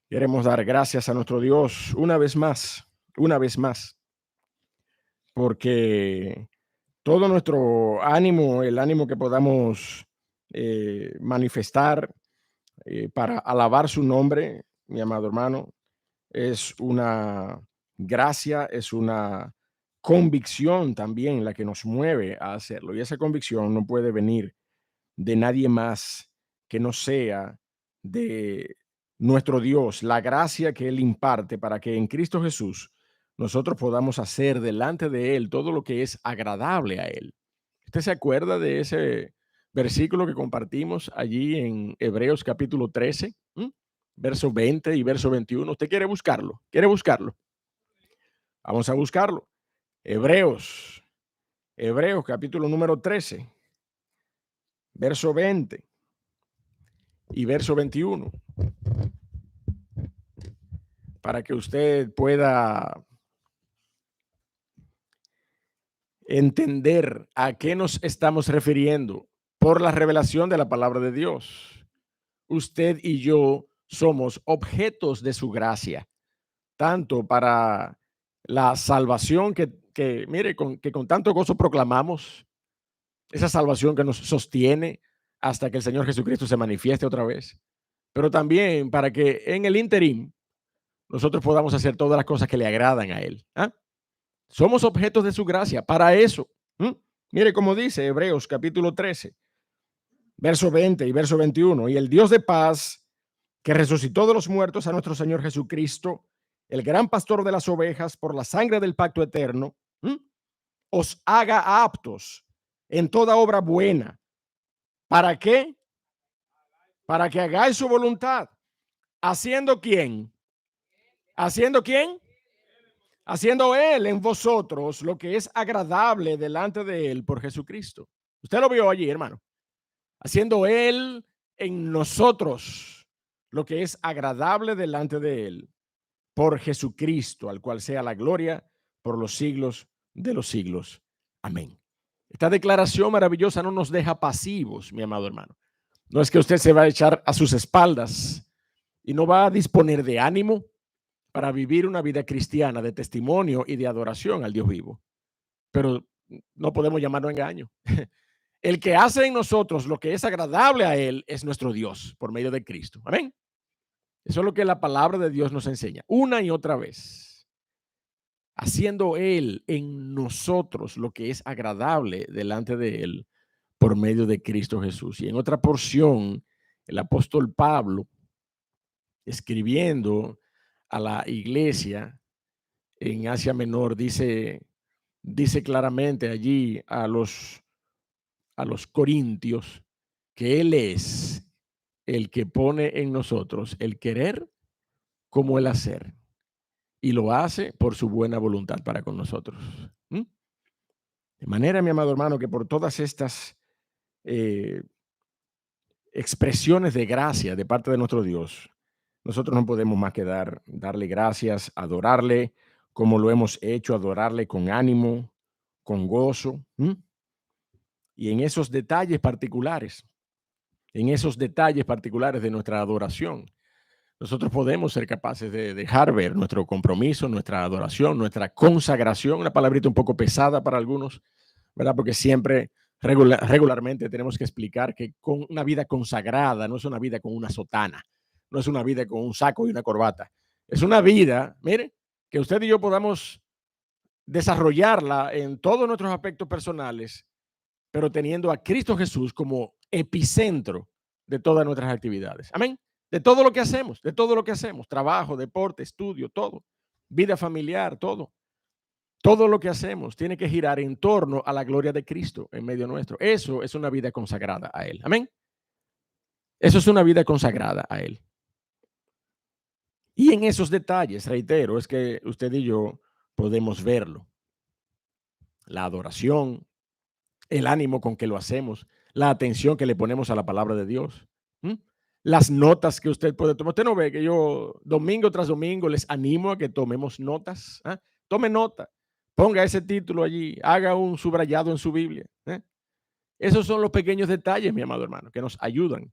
Queremos dar gracias a nuestro Dios una vez más, porque todo nuestro ánimo, el ánimo que podamos manifestar para alabar su nombre, mi amado hermano, es una gracia, es una convicción también la que nos mueve a hacerlo. Y esa convicción no puede venir de nadie más que no sea de nuestro Dios, la gracia que Él imparte para que en Cristo Jesús nosotros podamos hacer delante de Él todo lo que es agradable a Él. ¿Usted se acuerda de ese versículo que compartimos allí en Hebreos capítulo 13, verso 20 y verso 21? ¿Usted quiere buscarlo? ¿Quiere buscarlo? Vamos a buscarlo. Hebreos, Hebreos capítulo número 13, verso 20 y verso 21, para que usted pueda entender a qué nos estamos refiriendo por la revelación de la palabra de Dios. Usted y yo somos objetos de su gracia, tanto para la salvación que mire, que con tanto gozo proclamamos, esa salvación que nos sostiene hasta que el Señor Jesucristo se manifieste otra vez, pero también para que en el interín nosotros podamos hacer todas las cosas que le agradan a Él. ¿Ah? Somos objetos de su gracia para eso. ¿Mm? Mire cómo dice Hebreos capítulo 13, verso 20 y verso 21. Y el Dios de paz, que resucitó de los muertos a nuestro Señor Jesucristo, el gran pastor de las ovejas, por la sangre del pacto eterno, os haga aptos en toda obra buena. ¿Para qué? Para que hagáis su voluntad. ¿Haciendo quién? ¿Haciendo quién? Haciendo Él en vosotros lo que es agradable delante de Él por Jesucristo. Usted lo vio allí, hermano. Haciendo Él en nosotros lo que es agradable delante de Él por Jesucristo, al cual sea la gloria por los siglos de los siglos. Amén. Esta declaración maravillosa no nos deja pasivos, mi amado hermano. No es que usted se va a echar a sus espaldas y no va a disponer de ánimo para vivir una vida cristiana de testimonio y de adoración al Dios vivo. Pero no podemos llamarlo engaño. El que hace en nosotros lo que es agradable a Él es nuestro Dios por medio de Cristo. Amén. Eso es lo que la palabra de Dios nos enseña una y otra vez. Haciendo Él en nosotros lo que es agradable delante de Él por medio de Cristo Jesús. Y en otra porción, el apóstol Pablo, escribiendo a la iglesia en Asia Menor, dice claramente allí a los corintios que Él es el que pone en nosotros el querer como el hacer, y lo hace por su buena voluntad para con nosotros. De manera, mi amado hermano, que por todas estas eh, expresiones de gracia de parte de nuestro Dios, nosotros no podemos más que darle gracias, adorarle como lo hemos hecho, adorarle con ánimo, con gozo. Y en esos detalles particulares de nuestra adoración, nosotros podemos ser capaces de dejar ver nuestro compromiso, nuestra adoración, nuestra consagración, una palabrita un poco pesada para algunos, ¿verdad? Porque siempre regularmente tenemos que explicar que con una vida consagrada no es una vida con una sotana, no es una vida con un saco y una corbata. Es una vida, mire, que usted y yo podamos desarrollarla en todos nuestros aspectos personales, pero teniendo a Cristo Jesús como epicentro de todas nuestras actividades. Amén. De todo lo que hacemos, de todo lo que hacemos, trabajo, deporte, estudio, todo, vida familiar, todo. Todo lo que hacemos tiene que girar en torno a la gloria de Cristo en medio nuestro. Eso es una vida consagrada a Él. Amén. Eso es una vida consagrada a Él. Y en esos detalles, reitero, es que usted y yo podemos verlo. La adoración, el ánimo con que lo hacemos, la atención que le ponemos a la palabra de Dios, las notas que usted puede tomar. Usted no ve que yo domingo tras domingo les animo a que tomemos notas. Tome nota, ponga ese título allí, haga un subrayado en su Biblia. Esos son los pequeños detalles, mi amado hermano, que nos ayudan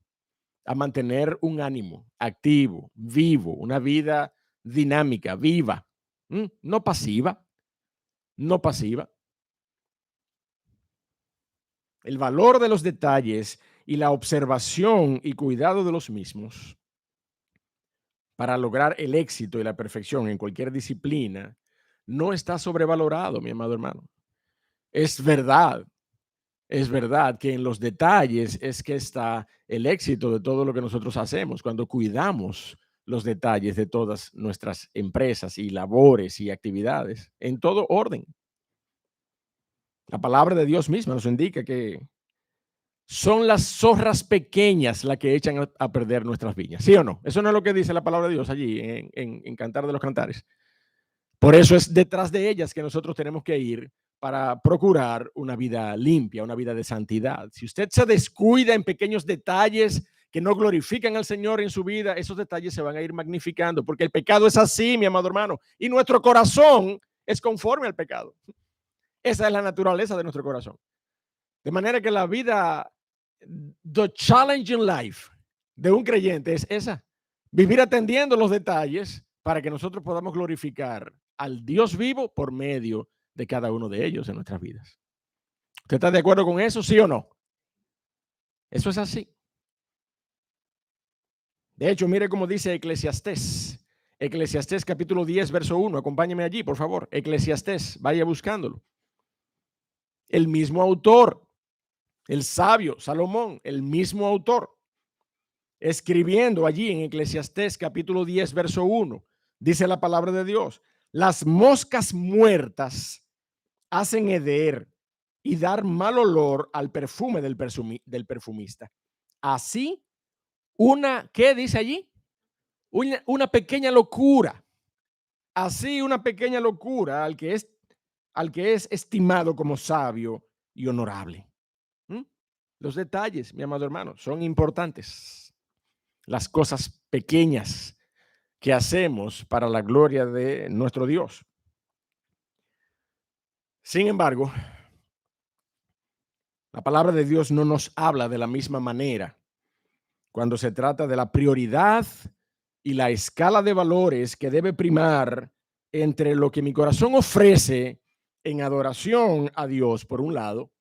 a mantener un ánimo activo, vivo, una vida dinámica, viva, no pasiva, no pasiva. El valor de los detalles y la observación y cuidado de los mismos para lograr el éxito y la perfección en cualquier disciplina no está sobrevalorado, mi amado hermano. Es verdad, es verdad que en los detalles es que está el éxito de todo lo que nosotros hacemos, cuando cuidamos los detalles de todas nuestras empresas y labores y actividades, en todo orden. La palabra de Dios misma nos indica que son las zorras pequeñas las que echan a perder nuestras viñas, ¿sí o no? Eso no es lo que dice la palabra de Dios allí en Cantar de los Cantares. Por eso es detrás de ellas que nosotros tenemos que ir para procurar una vida limpia, una vida de santidad. Si usted se descuida en pequeños detalles que no glorifican al Señor en su vida, esos detalles se van a ir magnificando, porque el pecado es así, mi amado hermano, y nuestro corazón es conforme al pecado. Esa es la naturaleza de nuestro corazón. De manera que la vida, the challenging life de un creyente es esa, vivir atendiendo los detalles para que nosotros podamos glorificar al Dios vivo por medio de cada uno de ellos en nuestras vidas. ¿Usted está de acuerdo con eso, sí o no? Eso es así. De hecho, mire cómo dice Eclesiastés. Eclesiastés capítulo 10, verso 1. Acompáñeme allí, por favor. Eclesiastés, vaya buscándolo. El mismo autor, el sabio Salomón, el mismo autor, escribiendo allí en Eclesiastés capítulo 10, verso 1, dice la palabra de Dios: las moscas muertas hacen heder y dar mal olor al perfume del perfumista. Así, ¿qué dice allí? Una pequeña locura. Así, una pequeña locura al que es estimado como sabio y honorable. Los detalles, mi amado hermano, son importantes. Las cosas pequeñas que hacemos para la gloria de nuestro Dios. Sin embargo, la palabra de Dios no nos habla de la misma manera cuando se trata de la prioridad y la escala de valores que debe primar entre lo que mi corazón ofrece en adoración a Dios, por un lado,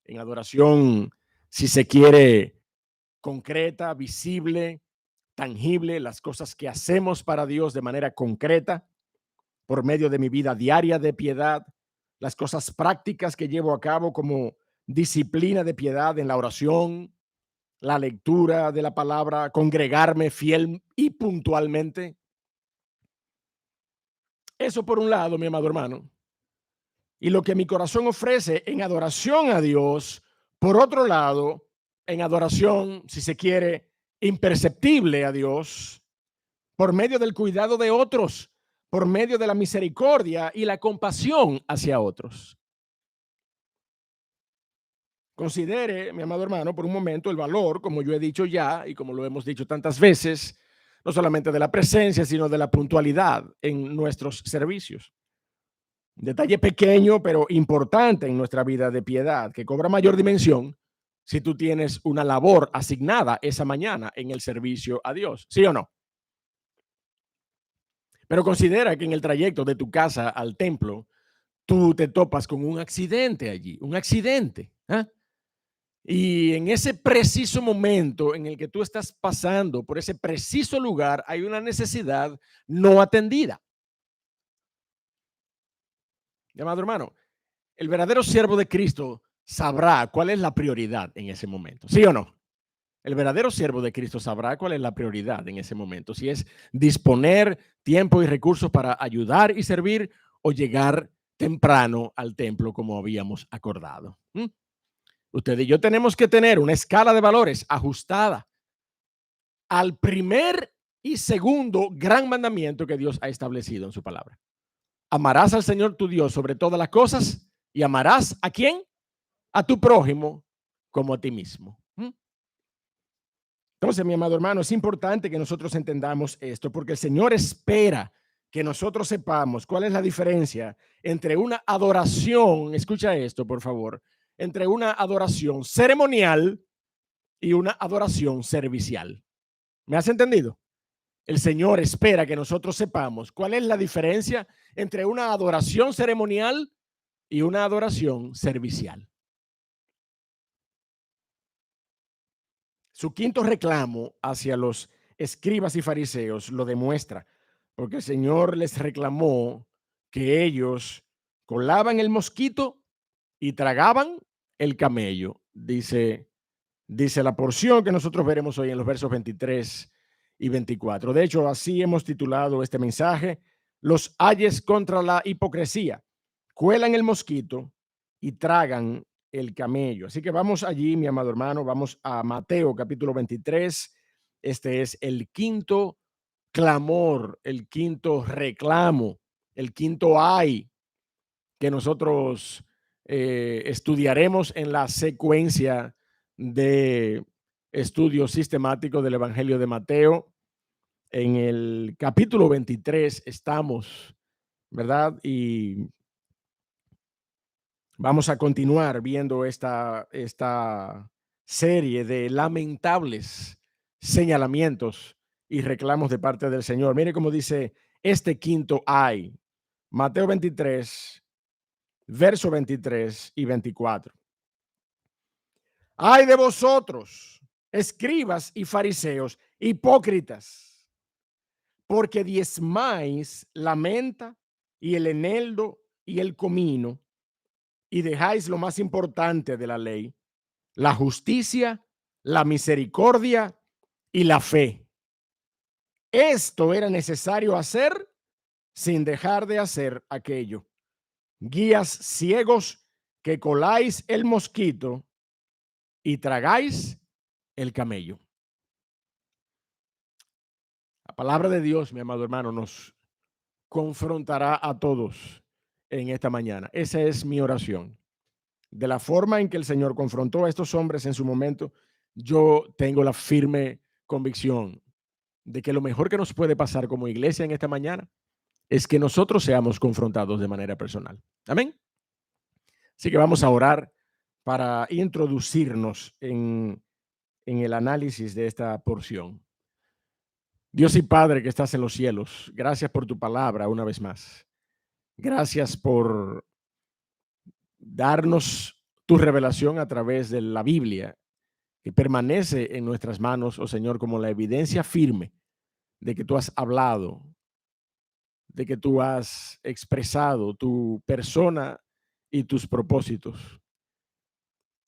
en adoración, si se quiere, concreta, visible, tangible, las cosas que hacemos para Dios de manera concreta, por medio de mi vida diaria de piedad, las cosas prácticas que llevo a cabo como disciplina de piedad en la oración, la lectura de la palabra, congregarme fiel y puntualmente. Eso por un lado, mi amado hermano. Y lo que mi corazón ofrece en adoración a Dios, por otro lado, en adoración, si se quiere, imperceptible a Dios, por medio del cuidado de otros, por medio de la misericordia y la compasión hacia otros. Considere, mi amado hermano, por un momento el valor, como yo he dicho ya y como lo hemos dicho tantas veces, no solamente de la presencia, sino de la puntualidad en nuestros servicios. Un detalle pequeño, pero importante en nuestra vida de piedad, que cobra mayor dimensión si tú tienes una labor asignada esa mañana en el servicio a Dios, ¿sí o no? Pero considera que en el trayecto de tu casa al templo, tú te topas con un accidente allí, un accidente. Y en ese preciso momento en el que tú estás pasando por ese preciso lugar, hay una necesidad no atendida. Amado hermano, el verdadero siervo de Cristo sabrá cuál es la prioridad en ese momento, ¿sí o no? El verdadero siervo de Cristo sabrá cuál es la prioridad en ese momento, si es disponer tiempo y recursos para ayudar y servir o llegar temprano al templo como habíamos acordado. Usted y yo tenemos que tener una escala de valores ajustada al primer y segundo gran mandamiento que Dios ha establecido en su palabra. Amarás al Señor tu Dios sobre todas las cosas y amarás ¿a quién? A tu prójimo como a ti mismo. Entonces, mi amado hermano, es importante que nosotros entendamos esto porque el Señor espera que nosotros sepamos cuál es la diferencia entre una adoración, escucha esto por favor, entre una adoración ceremonial y una adoración servicial. ¿Me has entendido? El Señor espera que nosotros sepamos cuál es la diferencia entre una adoración ceremonial y una adoración servicial. Su quinto reclamo hacia los escribas y fariseos lo demuestra, porque el Señor les reclamó que ellos colaban el mosquito y tragaban el camello. Dice la porción que nosotros veremos hoy en los versos 23 y 24. De hecho, así hemos titulado este mensaje: los ayes contra la hipocresía. Cuelan el mosquito y tragan el camello. Así que vamos allí, mi amado hermano, vamos a Mateo capítulo 23. Este es el quinto clamor, el quinto reclamo, el quinto ay que nosotros estudiaremos en la secuencia de estudio sistemático del Evangelio de Mateo. En el capítulo 23 estamos, ¿verdad? Y vamos a continuar viendo esta serie de lamentables señalamientos y reclamos de parte del Señor. Mire cómo dice este quinto ay. Mateo 23, verso 23 y 24. Ay de vosotros, escribas y fariseos, hipócritas, porque diezmáis la menta y el eneldo y el comino, y dejáis lo más importante de la ley, la justicia, la misericordia y la fe. Esto era necesario hacer sin dejar de hacer aquello. Guías ciegos que coláis el mosquito y tragáis el camello. La palabra de Dios, mi amado hermano, nos confrontará a todos en esta mañana. Esa es mi oración. De la forma en que el Señor confrontó a estos hombres en su momento, yo tengo la firme convicción de que lo mejor que nos puede pasar como iglesia en esta mañana es que nosotros seamos confrontados de manera personal. Amén. Así que vamos a orar para introducirnos en el análisis de esta porción. Dios y Padre que estás en los cielos, gracias por tu palabra una vez más. Gracias por darnos tu revelación a través de la Biblia, que permanece en nuestras manos, oh Señor, como la evidencia firme de que tú has hablado, de que tú has expresado tu persona y tus propósitos.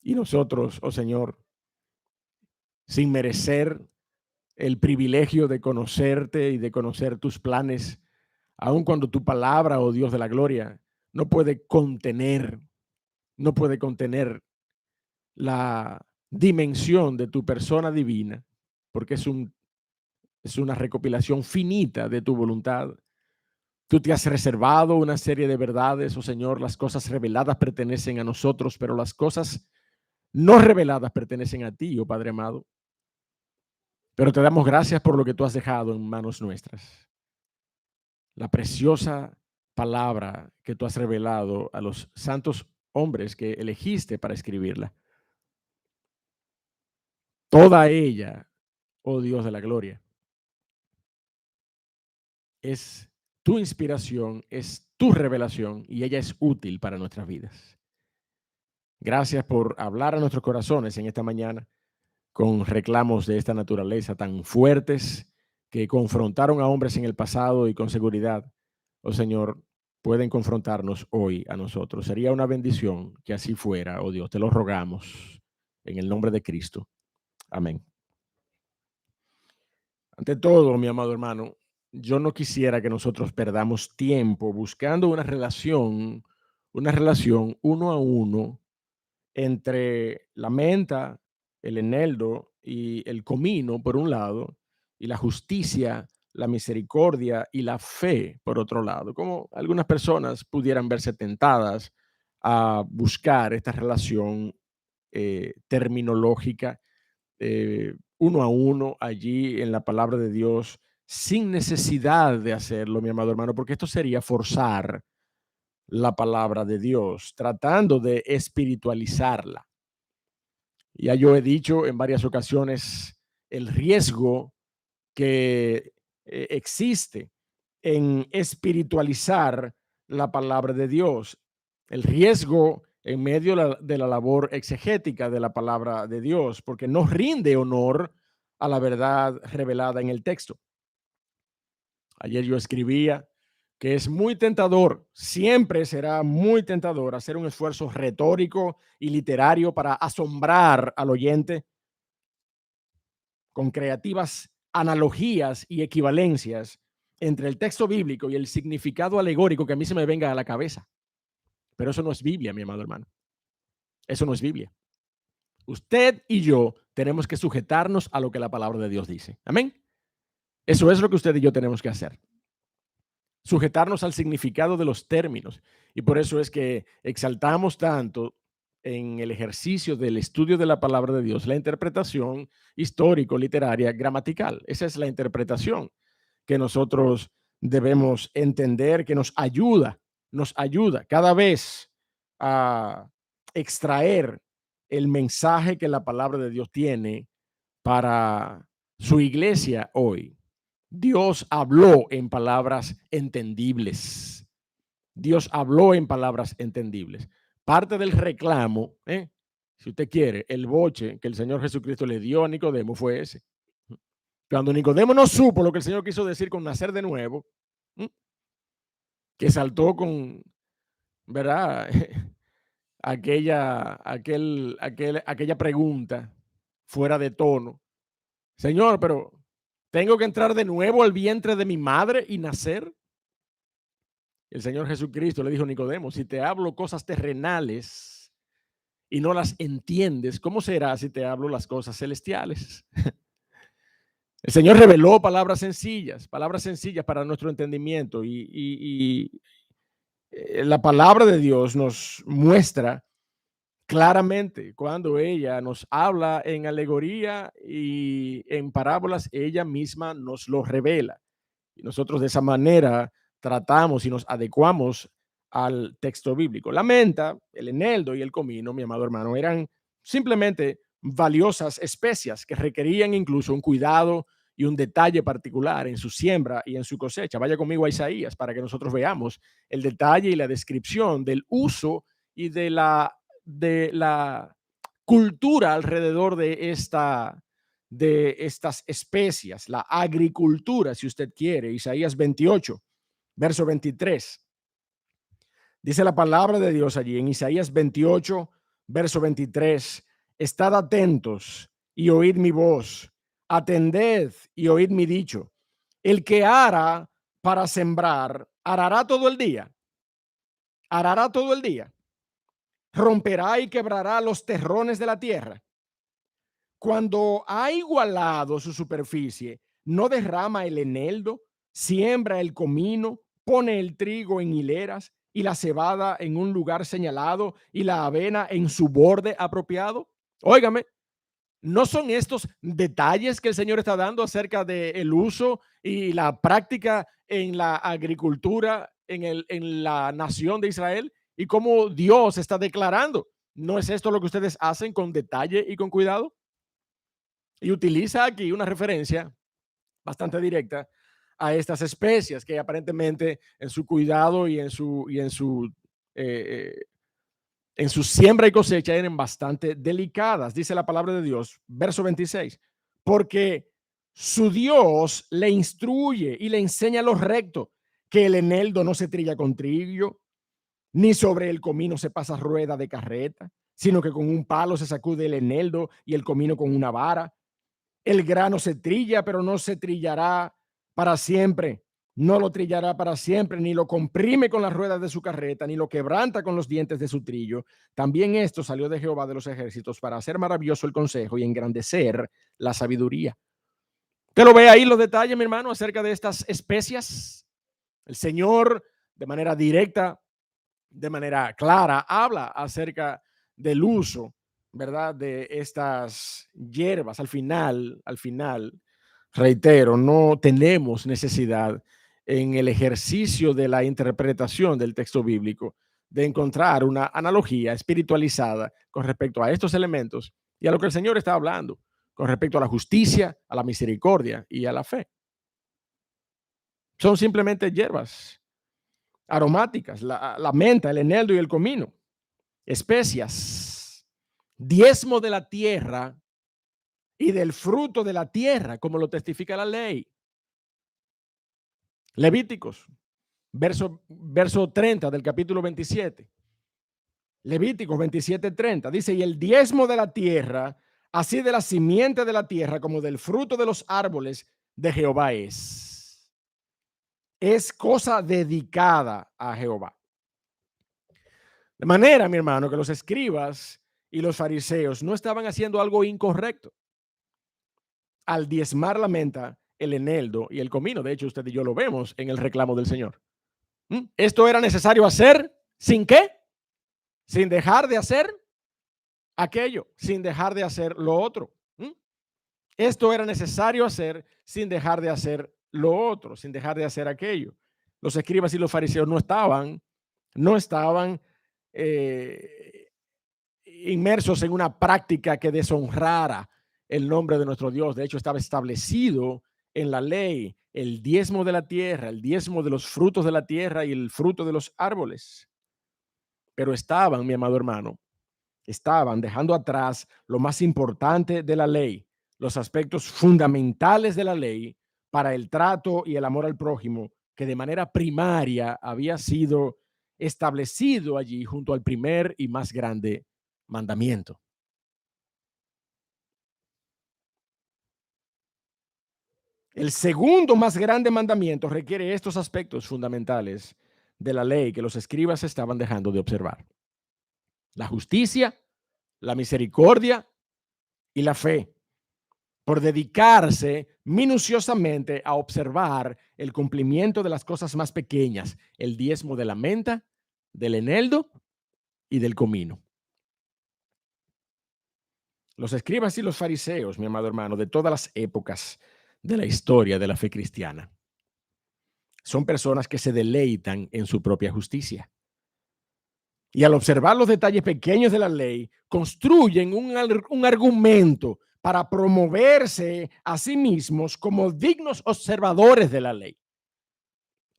Y nosotros, oh Señor, sin merecer el privilegio de conocerte y de conocer tus planes, aun cuando tu palabra, oh Dios de la gloria, no puede contener la dimensión de tu persona divina, porque es una recopilación finita de tu voluntad. Tú te has reservado una serie de verdades, oh Señor. Las cosas reveladas pertenecen a nosotros, pero las cosas no reveladas pertenecen a ti, oh Padre amado. Pero te damos gracias por lo que tú has dejado en manos nuestras. La preciosa palabra que tú has revelado a los santos hombres que elegiste para escribirla. Toda ella, oh Dios de la gloria, es tu inspiración, es tu revelación y ella es útil para nuestras vidas. Gracias por hablar a nuestros corazones en esta mañana con reclamos de esta naturaleza tan fuertes que confrontaron a hombres en el pasado y con seguridad, oh Señor, pueden confrontarnos hoy a nosotros. Sería una bendición que así fuera, oh Dios, te lo rogamos en el nombre de Cristo. Amén. Ante todo, mi amado hermano, yo no quisiera que nosotros perdamos tiempo buscando una relación uno a uno entre la menta, el eneldo y el comino, por un lado, y la justicia, la misericordia y la fe, por otro lado. Como algunas personas pudieran verse tentadas a buscar esta relación terminológica uno a uno allí en la palabra de Dios sin necesidad de hacerlo, mi amado hermano, porque esto sería forzar la palabra de Dios, tratando de espiritualizarla. Ya yo he dicho en varias ocasiones el riesgo que existe en espiritualizar la palabra de Dios, el riesgo en medio de la labor exegética de la palabra de Dios, porque no rinde honor a la verdad revelada en el texto. Ayer yo escribía que es muy tentador, siempre será muy tentador hacer un esfuerzo retórico y literario para asombrar al oyente con creativas analogías y equivalencias entre el texto bíblico y el significado alegórico que a mí se me venga a la cabeza. Pero eso no es Biblia, mi amado hermano. Eso no es Biblia. Usted y yo tenemos que sujetarnos a lo que la palabra de Dios dice. Amén. Eso es lo que usted y yo tenemos que hacer. Sujetarnos al significado de los términos. Y por eso es que exaltamos tanto en el ejercicio del estudio de la palabra de Dios la interpretación histórico-literaria gramatical. Esa es la interpretación que nosotros debemos entender, que nos ayuda cada vez a extraer el mensaje que la palabra de Dios tiene para su iglesia hoy. Dios habló en palabras entendibles. Dios habló en palabras entendibles. Parte del reclamo, si usted quiere, el boche que el Señor Jesucristo le dio a Nicodemo fue ese. Cuando Nicodemo no supo lo que el Señor quiso decir con nacer de nuevo, que saltó con, ¿verdad? aquella pregunta fuera de tono. Señor, pero ¿tengo que entrar de nuevo al vientre de mi madre y nacer? El Señor Jesucristo le dijo a Nicodemo, si te hablo cosas terrenales y no las entiendes, ¿cómo será si te hablo las cosas celestiales? El Señor reveló palabras sencillas para nuestro entendimiento y la palabra de Dios nos muestra claramente cuando ella nos habla en alegoría y en parábolas, ella misma nos lo revela. Y nosotros de esa manera tratamos y nos adecuamos al texto bíblico. La menta, el eneldo y el comino, mi amado hermano, eran simplemente valiosas especias que requerían incluso un cuidado y un detalle particular en su siembra y en su cosecha. Vaya conmigo a Isaías para que nosotros veamos el detalle y la descripción del uso y de la cultura alrededor de estas especias, la agricultura, si usted quiere. Isaías 28, verso 23. Dice la palabra de Dios allí en Isaías 28, verso 23. Estad atentos y oíd mi voz. Atended y oíd mi dicho. El que ara para sembrar, arará todo el día. Arará todo el día. Romperá y quebrará los terrones de la tierra. Cuando ha igualado su superficie, no derrama el eneldo, siembra el comino, pone el trigo en hileras y la cebada en un lugar señalado y la avena en su borde apropiado. Óigame, ¿no son estos detalles que el Señor está dando acerca del uso y la práctica en la agricultura en la nación de Israel? Y cómo Dios está declarando, ¿no es esto lo que ustedes hacen con detalle y con cuidado? Y utiliza aquí una referencia bastante directa a estas especias que aparentemente en su cuidado y eh, en su siembra y cosecha eran bastante delicadas. Dice la palabra de Dios, verso 26, porque su Dios le instruye y le enseña lo recto, que el eneldo no se trilla con trillo, ni sobre el comino se pasa rueda de carreta, sino que con un palo se sacude el eneldo y el comino con una vara. El grano se trilla, pero no se trillará para siempre. No lo trillará para siempre, ni lo comprime con las ruedas de su carreta, ni lo quebranta con los dientes de su trillo. También esto salió de Jehová de los ejércitos para hacer maravilloso el consejo y engrandecer la sabiduría. ¿Usted lo ve ahí los detalles, mi hermano, acerca de estas especias? El Señor, de manera directa, de manera clara, habla acerca del uso, ¿verdad?, de estas hierbas. Al final, reitero, no tenemos necesidad en el ejercicio de la interpretación del texto bíblico de encontrar una analogía espiritualizada con respecto a estos elementos y a lo que el Señor está hablando. con respecto a la justicia, a la misericordia y a la fe. Son simplemente hierbas aromáticas, la menta, el eneldo y el comino, especias, diezmo de la tierra y del fruto de la tierra, como lo testifica la ley. Levíticos, verso 30 del capítulo 27. Levíticos 27:30 dice: y el diezmo de la tierra, así de la simiente de la tierra como del fruto de los árboles de Jehová es. Es cosa dedicada a Jehová. De manera, mi hermano, que los escribas y los fariseos no estaban haciendo algo incorrecto al diezmar la menta, el eneldo y el comino. De hecho, usted y yo lo vemos en el reclamo del Señor. Esto era necesario hacer, ¿sin qué? Sin dejar de hacer aquello, sin dejar de hacer lo otro. Esto era necesario hacer sin dejar de hacer lo otro, sin dejar de hacer aquello. Los escribas y los fariseos no estaban inmersos en una práctica que deshonrara el nombre de nuestro Dios. De hecho, estaba establecido en la ley el diezmo de la tierra, el diezmo de los frutos de la tierra y el fruto de los árboles. Pero estaban, mi amado hermano, estaban dejando atrás lo más importante de la ley, los aspectos fundamentales de la ley para el trato y el amor al prójimo, que de manera primaria había sido establecido allí junto al primer y más grande mandamiento. El segundo más grande mandamiento requiere estos aspectos fundamentales de la ley que los escribas estaban dejando de observar: la justicia, la misericordia y la fe, por dedicarse minuciosamente a observar el cumplimiento de las cosas más pequeñas, el diezmo de la menta, del eneldo y del comino. Los escribas y los fariseos, mi amado hermano, de todas las épocas de la historia de la fe cristiana, son personas que se deleitan en su propia justicia. Y al observar los detalles pequeños de la ley, construyen un argumento para promoverse a sí mismos como dignos observadores de la ley.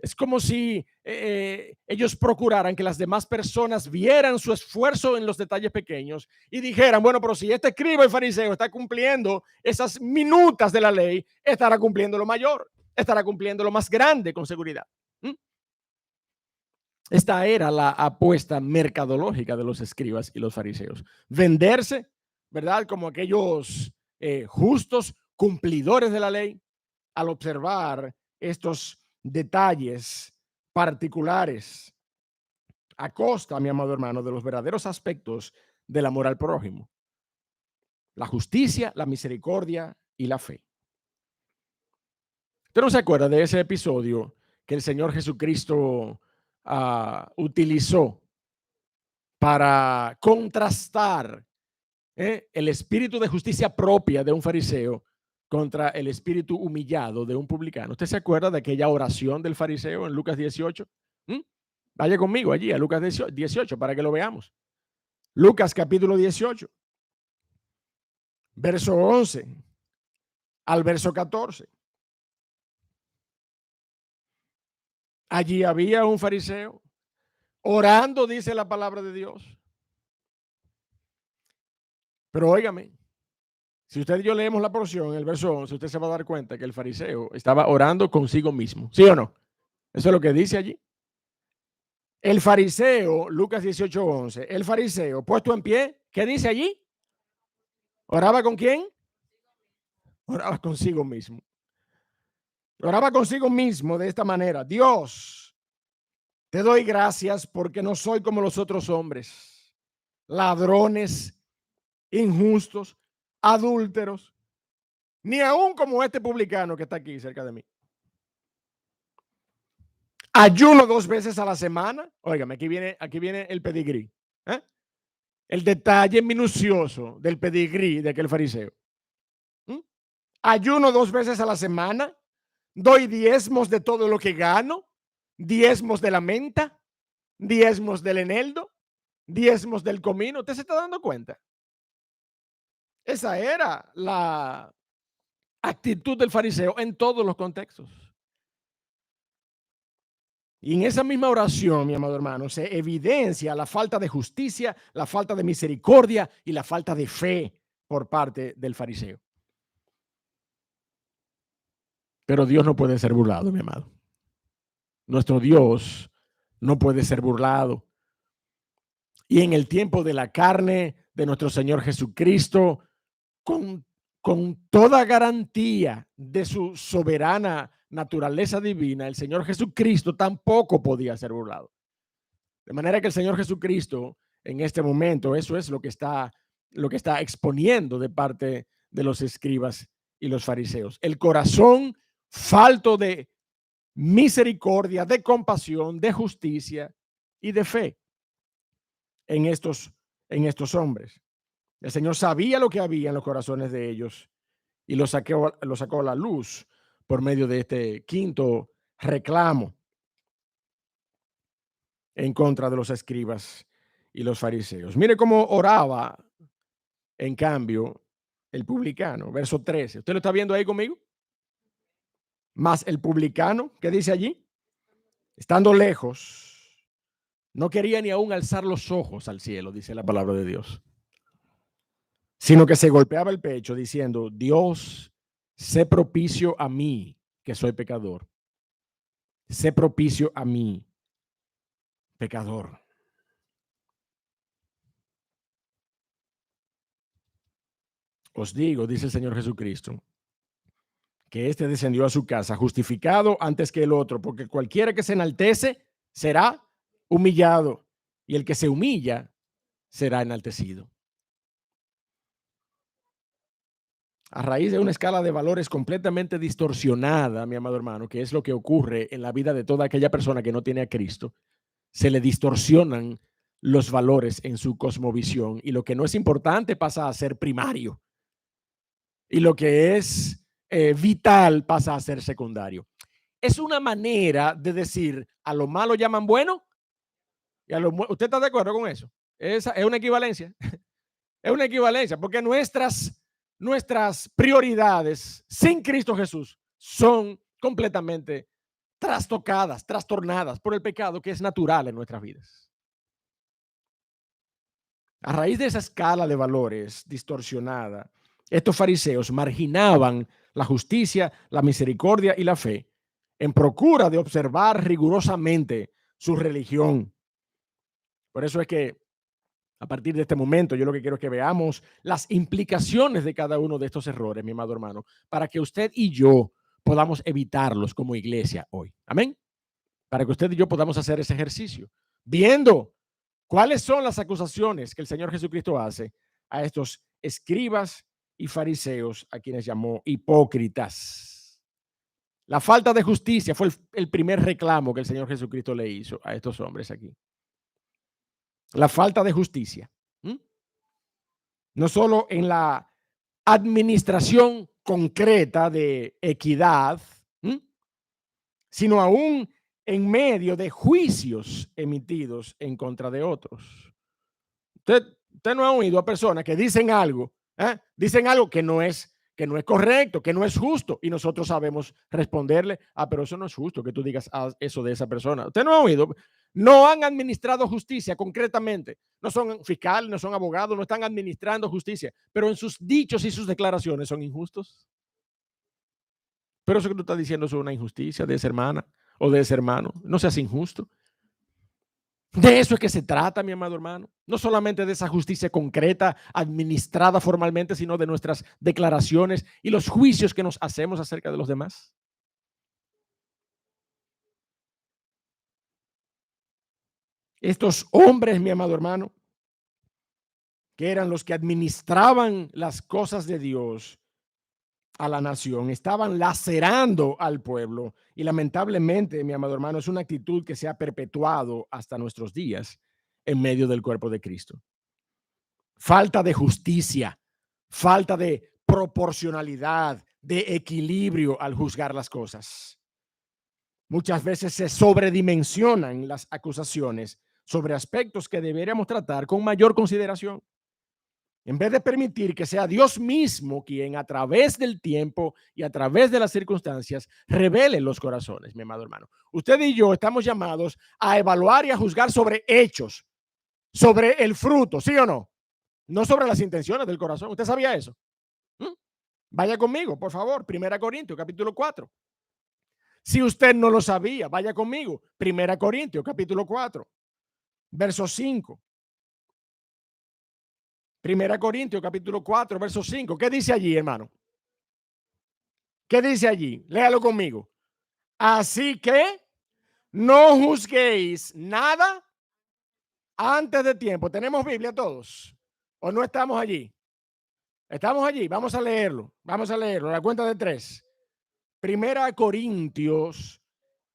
Es como si ellos procuraran que las demás personas vieran su esfuerzo en los detalles pequeños y dijeran: bueno, pero si este escriba y fariseo está cumpliendo esas minutas de la ley, estará cumpliendo lo mayor, estará cumpliendo lo más grande con seguridad. Esta era la apuesta mercadológica de los escribas y los fariseos: venderse, ¿verdad?, como aquellos justos cumplidores de la ley, al observar estos detalles particulares a costa, mi amado hermano, de los verdaderos aspectos del amor al prójimo: la justicia, la misericordia y la fe. ¿Usted no se acuerda de ese episodio que el Señor Jesucristo utilizó para contrastar el espíritu de justicia propia de un fariseo contra el espíritu humillado de un publicano? ¿Usted se acuerda de aquella oración del fariseo en Lucas 18? Vaya conmigo allí a Lucas 18 para que lo veamos. Lucas capítulo 18, verso 11 al verso 14. Allí había un fariseo orando, dice la palabra de Dios. Pero óigame, si usted y yo leemos la porción, el verso 11, usted se va a dar cuenta que el fariseo estaba orando consigo mismo. ¿Sí o no? Eso es lo que dice allí. El fariseo, Lucas 18:11, el fariseo puesto en pie, ¿qué dice allí? ¿Oraba con quién? Oraba consigo mismo. Oraba consigo mismo de esta manera: Dios, te doy gracias porque no soy como los otros hombres, ladrones, injustos, adúlteros, ni aún como este publicano que está aquí cerca de mí. Ayuno 2 veces a la semana. Óigame, aquí viene el pedigrí. El detalle minucioso del pedigrí de aquel fariseo. Ayuno 2 veces a la semana. Doy diezmos de todo lo que gano. Diezmos de la menta. Diezmos del eneldo. Diezmos del comino. ¿Usted se está dando cuenta? Esa era la actitud del fariseo en todos los contextos. Y en esa misma oración, mi amado hermano, se evidencia la falta de justicia, la falta de misericordia y la falta de fe por parte del fariseo. Pero Dios no puede ser burlado, mi amado. Nuestro Dios no puede ser burlado. Y en el tiempo de la carne de nuestro Señor Jesucristo, con, con toda garantía de su soberana naturaleza divina, el Señor Jesucristo tampoco podía ser burlado. De manera que el Señor Jesucristo en este momento, eso es lo que está exponiendo de parte de los escribas y los fariseos. El corazón falto de misericordia, de compasión, de justicia y de fe en estos hombres. El Señor sabía lo que había en los corazones de ellos y lo sacó a la luz por medio de este quinto reclamo en contra de los escribas y los fariseos. Mire cómo oraba, en cambio, el publicano, verso 13. ¿Usted lo está viendo ahí conmigo? Más el publicano, ¿qué dice allí? Estando lejos, no quería ni aún alzar los ojos al cielo, dice la palabra de Dios, sino que se golpeaba el pecho diciendo: Dios, sé propicio a mí, que soy pecador. Sé propicio a mí, pecador. Os digo, dice el Señor Jesucristo, que éste descendió a su casa justificado antes que el otro, porque cualquiera que se enaltece será humillado, y el que se humilla será enaltecido. A raíz de una escala de valores completamente distorsionada, mi amado hermano, que es lo que ocurre en la vida de toda aquella persona que no tiene a Cristo, se le distorsionan los valores en su cosmovisión, y lo que no es importante pasa a ser primario, y lo que es vital pasa a ser secundario. Es una manera de decir: a lo malo llaman bueno y a lo bueno. ¿Usted está de acuerdo con eso? Esa es una equivalencia. Es una equivalencia, porque nuestras prioridades sin Cristo Jesús son completamente trastocadas, trastornadas por el pecado que es natural en nuestras vidas. A raíz de esa escala de valores distorsionada, estos fariseos marginaban la justicia, la misericordia y la fe en procura de observar rigurosamente su religión. Por eso es que a partir de este momento yo lo que quiero es que veamos las implicaciones de cada uno de estos errores, mi amado hermano, para que usted y yo podamos evitarlos como iglesia hoy. Amén. Para que usted y yo podamos hacer ese ejercicio, viendo cuáles son las acusaciones que el Señor Jesucristo hace a estos escribas y fariseos, a quienes llamó hipócritas. La falta de justicia fue el primer reclamo que el Señor Jesucristo le hizo a estos hombres aquí. La falta de justicia. No solo en la administración concreta de equidad, sino aún en medio de juicios emitidos en contra de otros. Usted no ha oído a personas que dicen algo que no es correcto, que no es justo, y nosotros sabemos responderle: pero eso no es justo que tú digas eso de esa persona. Usted no ha oído, no han administrado justicia concretamente, no son fiscales, no son abogados, no están administrando justicia, pero en sus dichos y sus declaraciones son injustos. Pero eso que tú estás diciendo es una injusticia de esa hermana o de ese hermano. No seas injusto. De eso es que se trata, mi amado hermano. No solamente de esa justicia concreta, administrada formalmente, sino de nuestras declaraciones y los juicios que nos hacemos acerca de los demás. Estos hombres, mi amado hermano, que eran los que administraban las cosas de Dios a la nación, estaban lacerando al pueblo, y lamentablemente, mi amado hermano, es una actitud que se ha perpetuado hasta nuestros días en medio del cuerpo de Cristo. Falta de justicia, falta de proporcionalidad, de equilibrio al juzgar las cosas. Muchas veces se sobredimensionan las acusaciones sobre aspectos que deberíamos tratar con mayor consideración. En vez de permitir que sea Dios mismo quien a través del tiempo y a través de las circunstancias revele los corazones, mi amado hermano. Usted y yo estamos llamados a evaluar y a juzgar sobre hechos, sobre el fruto, ¿sí o no? No sobre las intenciones del corazón. ¿Usted sabía eso? ¿Mm? Vaya conmigo, por favor. 1 Corintios, capítulo 4. Si usted no lo sabía, vaya conmigo. 1 Corintios, capítulo 4, verso 5. 1 Corintios, capítulo 4, verso 5. ¿Qué dice allí, hermano? ¿Qué dice allí? Léalo conmigo. Así que no juzguéis nada antes de tiempo. ¿Tenemos Biblia todos? ¿O no estamos allí? Estamos allí. Vamos a leerlo. Vamos a leerlo. La cuenta de 3. 1 Corintios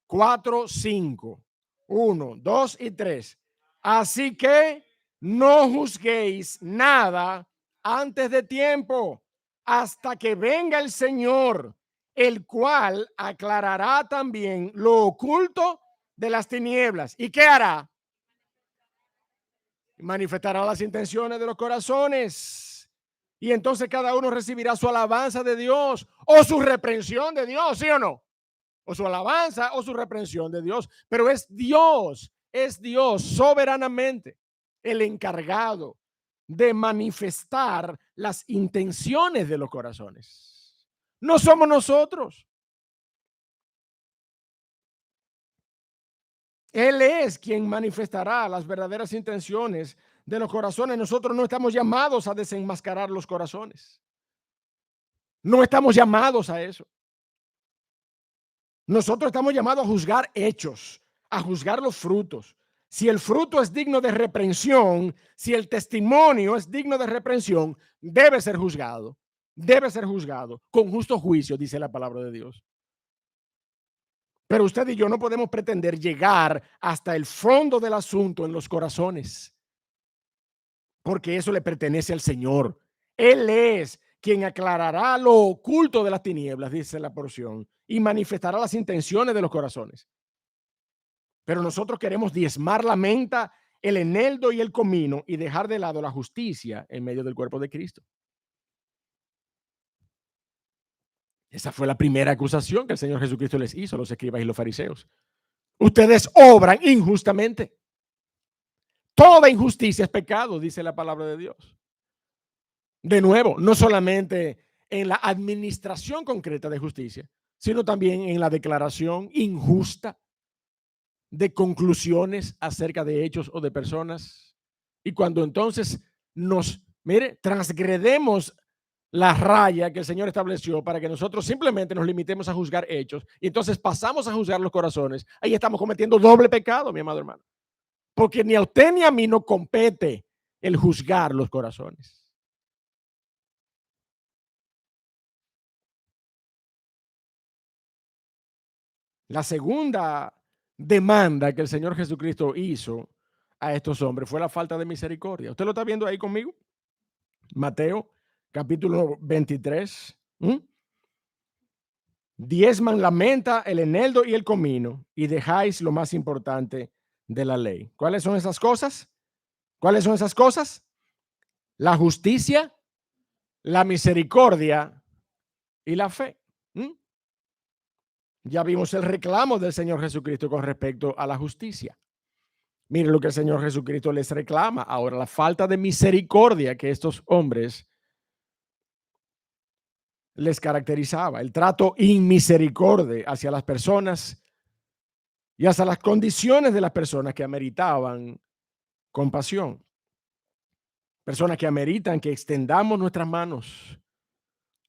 4, 5. 1, 2 y 3. Así que no juzguéis nada antes de tiempo, hasta que venga el Señor, el cual aclarará también lo oculto de las tinieblas. ¿Y qué hará? Manifestará las intenciones de los corazones. Y entonces cada uno recibirá su alabanza de Dios o su reprensión de Dios, ¿sí o no? O su alabanza o su reprensión de Dios. Pero es Dios soberanamente el encargado de manifestar las intenciones de los corazones. No somos nosotros. Él es quien manifestará las verdaderas intenciones de los corazones. Nosotros no estamos llamados a desenmascarar los corazones. No estamos llamados a eso. Nosotros estamos llamados a juzgar hechos, a juzgar los frutos. Si el fruto es digno de reprensión, si el testimonio es digno de reprensión, debe ser juzgado con justo juicio, dice la palabra de Dios. Pero usted y yo no podemos pretender llegar hasta el fondo del asunto en los corazones, porque eso le pertenece al Señor. Él es quien aclarará lo oculto de las tinieblas, dice la porción, y manifestará las intenciones de los corazones. Pero nosotros queremos diezmar la menta, el eneldo y el comino y dejar de lado la justicia en medio del cuerpo de Cristo. Esa fue la primera acusación que el Señor Jesucristo les hizo a los escribas y los fariseos. Ustedes obran injustamente. Toda injusticia es pecado, dice la palabra de Dios. De nuevo, no solamente en la administración concreta de justicia, sino también en la declaración injusta de conclusiones acerca de hechos o de personas. Y cuando entonces transgredemos la raya que el Señor estableció para que nosotros simplemente nos limitemos a juzgar hechos y entonces pasamos a juzgar los corazones, ahí estamos cometiendo doble pecado, mi amado hermano. Porque ni a usted ni a mí no compete el juzgar los corazones. La segunda demanda que el Señor Jesucristo hizo a estos hombres fue la falta de misericordia. ¿Usted lo está viendo ahí conmigo? Mateo, capítulo 23. Diezman la menta, el eneldo y el comino, y dejáis lo más importante de la ley. ¿Cuáles son esas cosas? ¿Cuáles son esas cosas? La justicia, la misericordia y la fe. Ya vimos el reclamo del Señor Jesucristo con respecto a la justicia. Mire lo que el Señor Jesucristo les reclama. Ahora, la falta de misericordia que estos hombres les caracterizaba, el trato inmisericordia hacia las personas y hasta las condiciones de las personas que ameritaban compasión. Personas que ameritan que extendamos nuestras manos,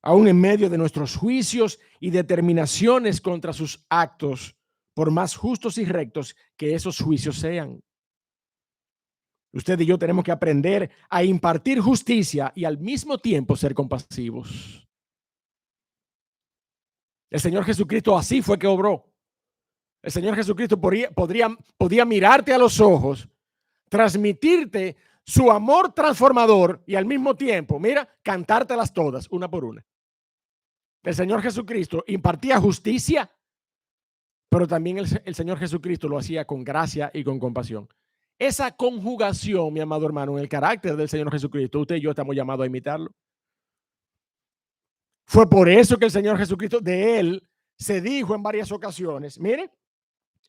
aún en medio de nuestros juicios y determinaciones contra sus actos, por más justos y rectos que esos juicios sean. Usted y yo tenemos que aprender a impartir justicia y al mismo tiempo ser compasivos. El Señor Jesucristo así fue que obró. El Señor Jesucristo podía mirarte a los ojos, transmitirte su amor transformador y al mismo tiempo, cantártelas todas, una por una. El Señor Jesucristo impartía justicia, pero también el Señor Jesucristo lo hacía con gracia y con compasión. Esa conjugación, mi amado hermano, en el carácter del Señor Jesucristo, usted y yo estamos llamados a imitarlo. Fue por eso que el Señor Jesucristo, de él, se dijo en varias ocasiones, mire,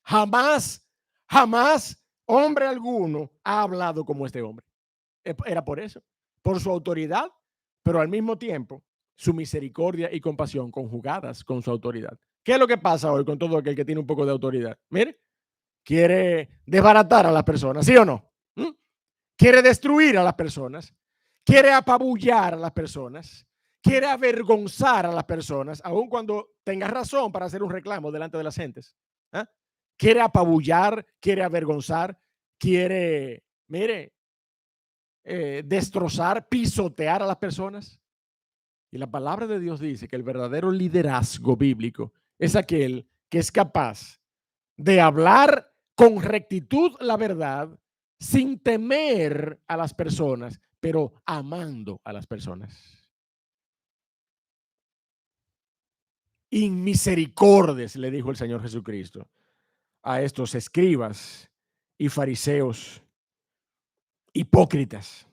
jamás hombre alguno ha hablado como este hombre. Era por eso, por su autoridad, pero al mismo tiempo su misericordia y compasión conjugadas con su autoridad. ¿Qué es lo que pasa hoy con todo aquel que tiene un poco de autoridad? Mire, quiere desbaratar a las personas, ¿sí o no? ¿Mm? Quiere destruir a las personas, quiere apabullar a las personas, quiere avergonzar a las personas, aun cuando tenga razón para hacer un reclamo delante de las gentes. ¿Eh? Quiere apabullar, quiere avergonzar, quiere, mire, destrozar, pisotear a las personas. Y la palabra de Dios dice que el verdadero liderazgo bíblico es aquel que es capaz de hablar con rectitud la verdad sin temer a las personas, pero amando a las personas. Inmisericordes, le dijo el Señor Jesucristo a estos escribas y fariseos hipócritas.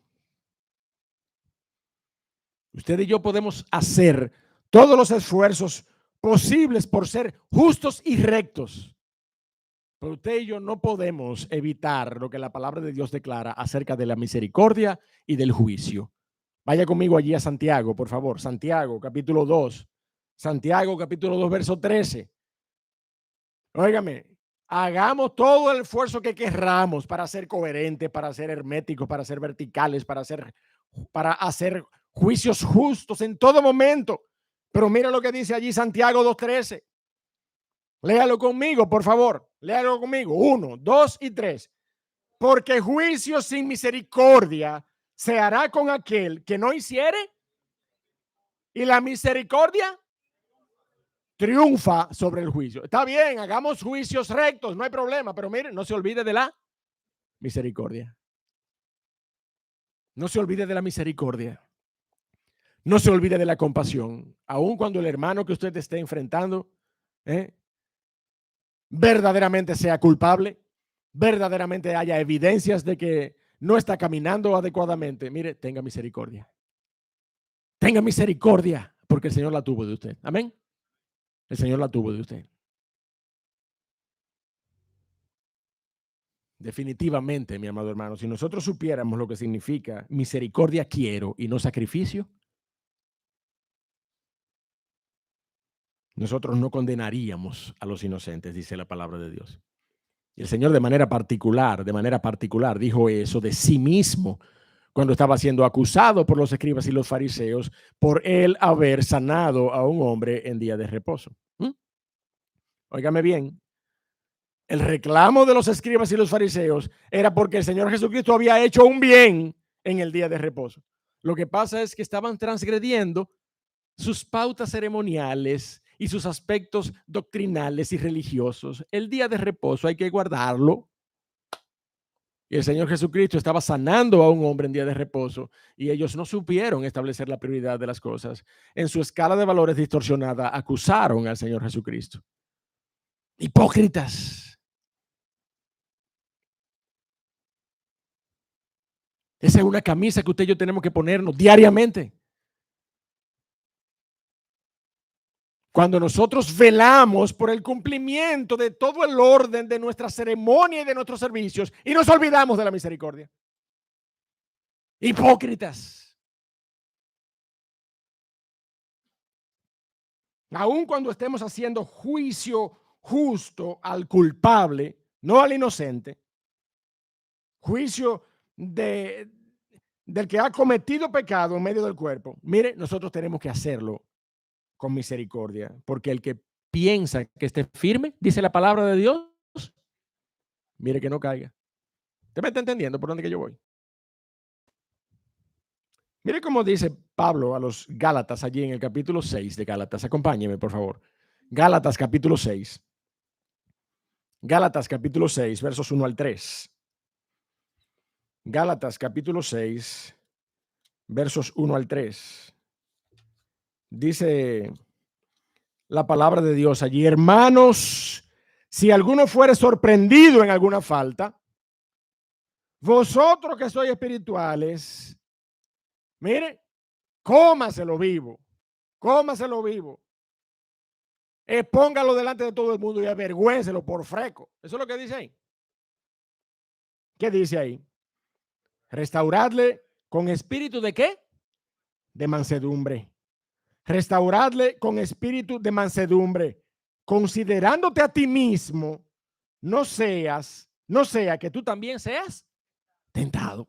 Usted y yo podemos hacer todos los esfuerzos posibles por ser justos y rectos. Pero usted y yo no podemos evitar lo que la palabra de Dios declara acerca de la misericordia y del juicio. Vaya conmigo allí a Santiago, por favor. Santiago, capítulo 2. Santiago, capítulo 2, verso 13. Óigame, hagamos todo el esfuerzo que querramos para ser coherentes, para ser herméticos, para ser verticales, para hacer juicios justos en todo momento. Pero mira lo que dice allí Santiago 2:13. Léalo conmigo, por favor. Léalo conmigo. 1, 2 y 3. Porque juicio sin misericordia se hará con aquel que no hiciere, y la misericordia triunfa sobre el juicio. Está bien, hagamos juicios rectos, no hay problema, pero miren, no se olvide de la misericordia. No se olvide de la misericordia. No se olvide de la compasión. Aun cuando el hermano que usted esté enfrentando verdaderamente sea culpable, verdaderamente haya evidencias de que no está caminando adecuadamente, mire, tenga misericordia. Tenga misericordia, porque el Señor la tuvo de usted. Amén. El Señor la tuvo de usted. Definitivamente, mi amado hermano, si nosotros supiéramos lo que significa misericordia quiero y no sacrificio, nosotros no condenaríamos a los inocentes, dice la palabra de Dios. Y el Señor de manera particular, dijo eso de sí mismo cuando estaba siendo acusado por los escribas y los fariseos por él haber sanado a un hombre en día de reposo. Óigame bien, el reclamo de los escribas y los fariseos era porque el Señor Jesucristo había hecho un bien en el día de reposo. Lo que pasa es que estaban transgrediendo sus pautas ceremoniales y sus aspectos doctrinales y religiosos. El día de reposo hay que guardarlo. Y el Señor Jesucristo estaba sanando a un hombre en día de reposo y ellos no supieron establecer la prioridad de las cosas. En su escala de valores distorsionada, acusaron al Señor Jesucristo. Hipócritas. Esa es una camisa que usted y yo tenemos que ponernos diariamente. Cuando nosotros velamos por el cumplimiento de todo el orden de nuestra ceremonia y de nuestros servicios y nos olvidamos de la misericordia. Hipócritas. Aun cuando estemos haciendo juicio justo al culpable, no al inocente, juicio del que ha cometido pecado en medio del cuerpo, mire, nosotros tenemos que hacerlo con misericordia, porque el que piensa que esté firme, dice la palabra de Dios, mire que no caiga. ¿Usted me está entendiendo por dónde que yo voy? Mire cómo dice Pablo a los Gálatas allí en el capítulo 6 de Gálatas. Acompáñeme, por favor. Gálatas capítulo 6. Gálatas capítulo 6, versos 1 al 3. Gálatas capítulo 6, versos 1 al 3. Dice la palabra de Dios allí: hermanos, si alguno fuere sorprendido en alguna falta, Vosotros que sois espirituales, mire, cómaselo vivo, cómaselo vivo. Póngalo delante de todo el mundo y avergüéncelo por freco. Eso es lo que dice ahí. ¿Qué dice ahí? Restauradle con espíritu de ¿qué? De mansedumbre. Restauradle con espíritu de mansedumbre, considerándote a ti mismo, no sea que tú también seas tentado.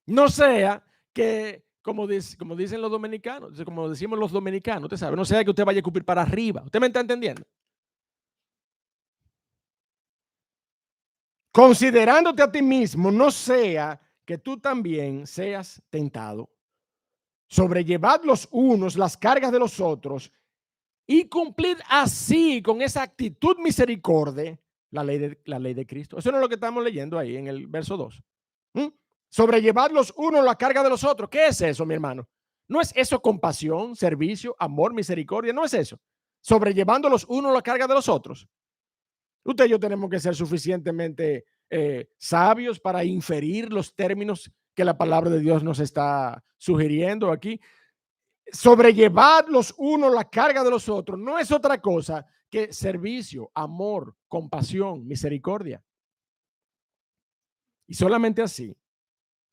No sea que, como dicen los dominicanos, como decimos los dominicanos, usted sabe, no sea que usted vaya a escupir para arriba. ¿Usted me está entendiendo? Considerándote a ti mismo, no sea que tú también seas tentado. Sobrellevad los unos las cargas de los otros y cumplid así con esa actitud misericordia la ley de Cristo. Eso no es lo que estamos leyendo ahí en el verso 2. Sobrellevad los unos la carga de los otros. ¿Qué es eso, mi hermano? ¿No es eso compasión, servicio, amor, misericordia? ¿No es eso? Sobrellevando los unos la carga de los otros. Usted y yo tenemos que ser suficientemente sabios para inferir los términos que la palabra de Dios nos está sugiriendo aquí. Sobrellevad los unos la carga de los otros no es otra cosa que servicio, amor, compasión, misericordia. Y solamente así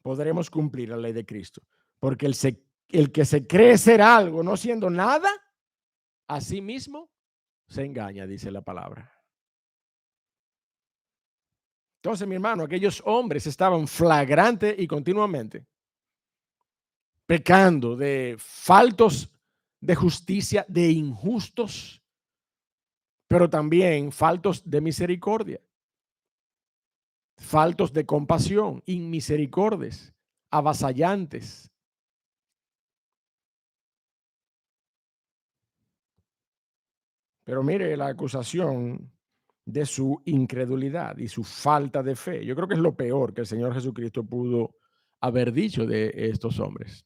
podremos cumplir la ley de Cristo. Porque el que se cree ser algo no siendo nada, a sí mismo se engaña, dice la palabra. Entonces, mi hermano, aquellos hombres estaban flagrante y continuamente pecando de faltos de justicia, de injustos, pero también faltos de misericordia, faltos de compasión, inmisericordes, avasallantes. Pero mire la acusación de su incredulidad y su falta de fe. Yo creo que es lo peor que el Señor Jesucristo pudo haber dicho de estos hombres.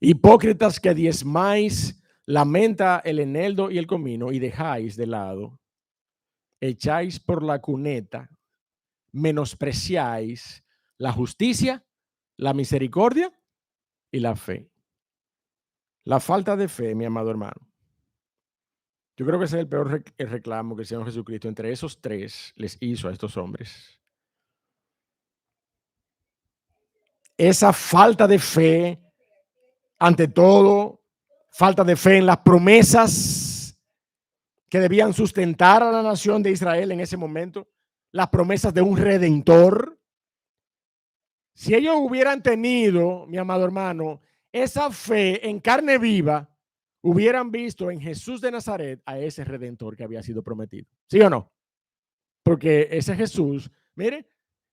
Hipócritas que diezmáis la menta, el eneldo y el comino y dejáis de lado, echáis por la cuneta, menospreciáis la justicia, la misericordia y la fe. La falta de fe, mi amado hermano. Yo creo que ese es el peor reclamo que el Señor Jesucristo entre esos tres les hizo a estos hombres. Esa falta de fe, ante todo, falta de fe en las promesas que debían sustentar a la nación de Israel en ese momento, las promesas de un redentor. Si ellos hubieran tenido, mi amado hermano, esa fe en carne viva, hubieran visto en Jesús de Nazaret a ese redentor que había sido prometido. ¿Sí o no? Porque ese Jesús, mire,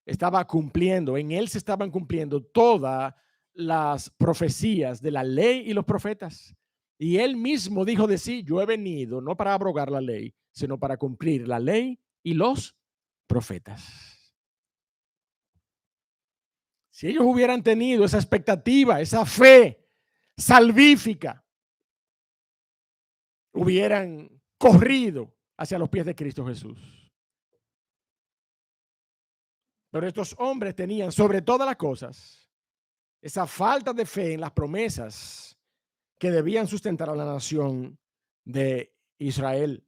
estaba cumpliendo, en él se estaban cumpliendo todas las profecías de la ley y los profetas. Y él mismo dijo de sí, yo he venido no para abrogar la ley, sino para cumplir la ley y los profetas. Si ellos hubieran tenido esa expectativa, esa fe salvífica, hubieran corrido hacia los pies de Cristo Jesús. Pero estos hombres tenían sobre todas las cosas esa falta de fe en las promesas que debían sustentar a la nación de Israel.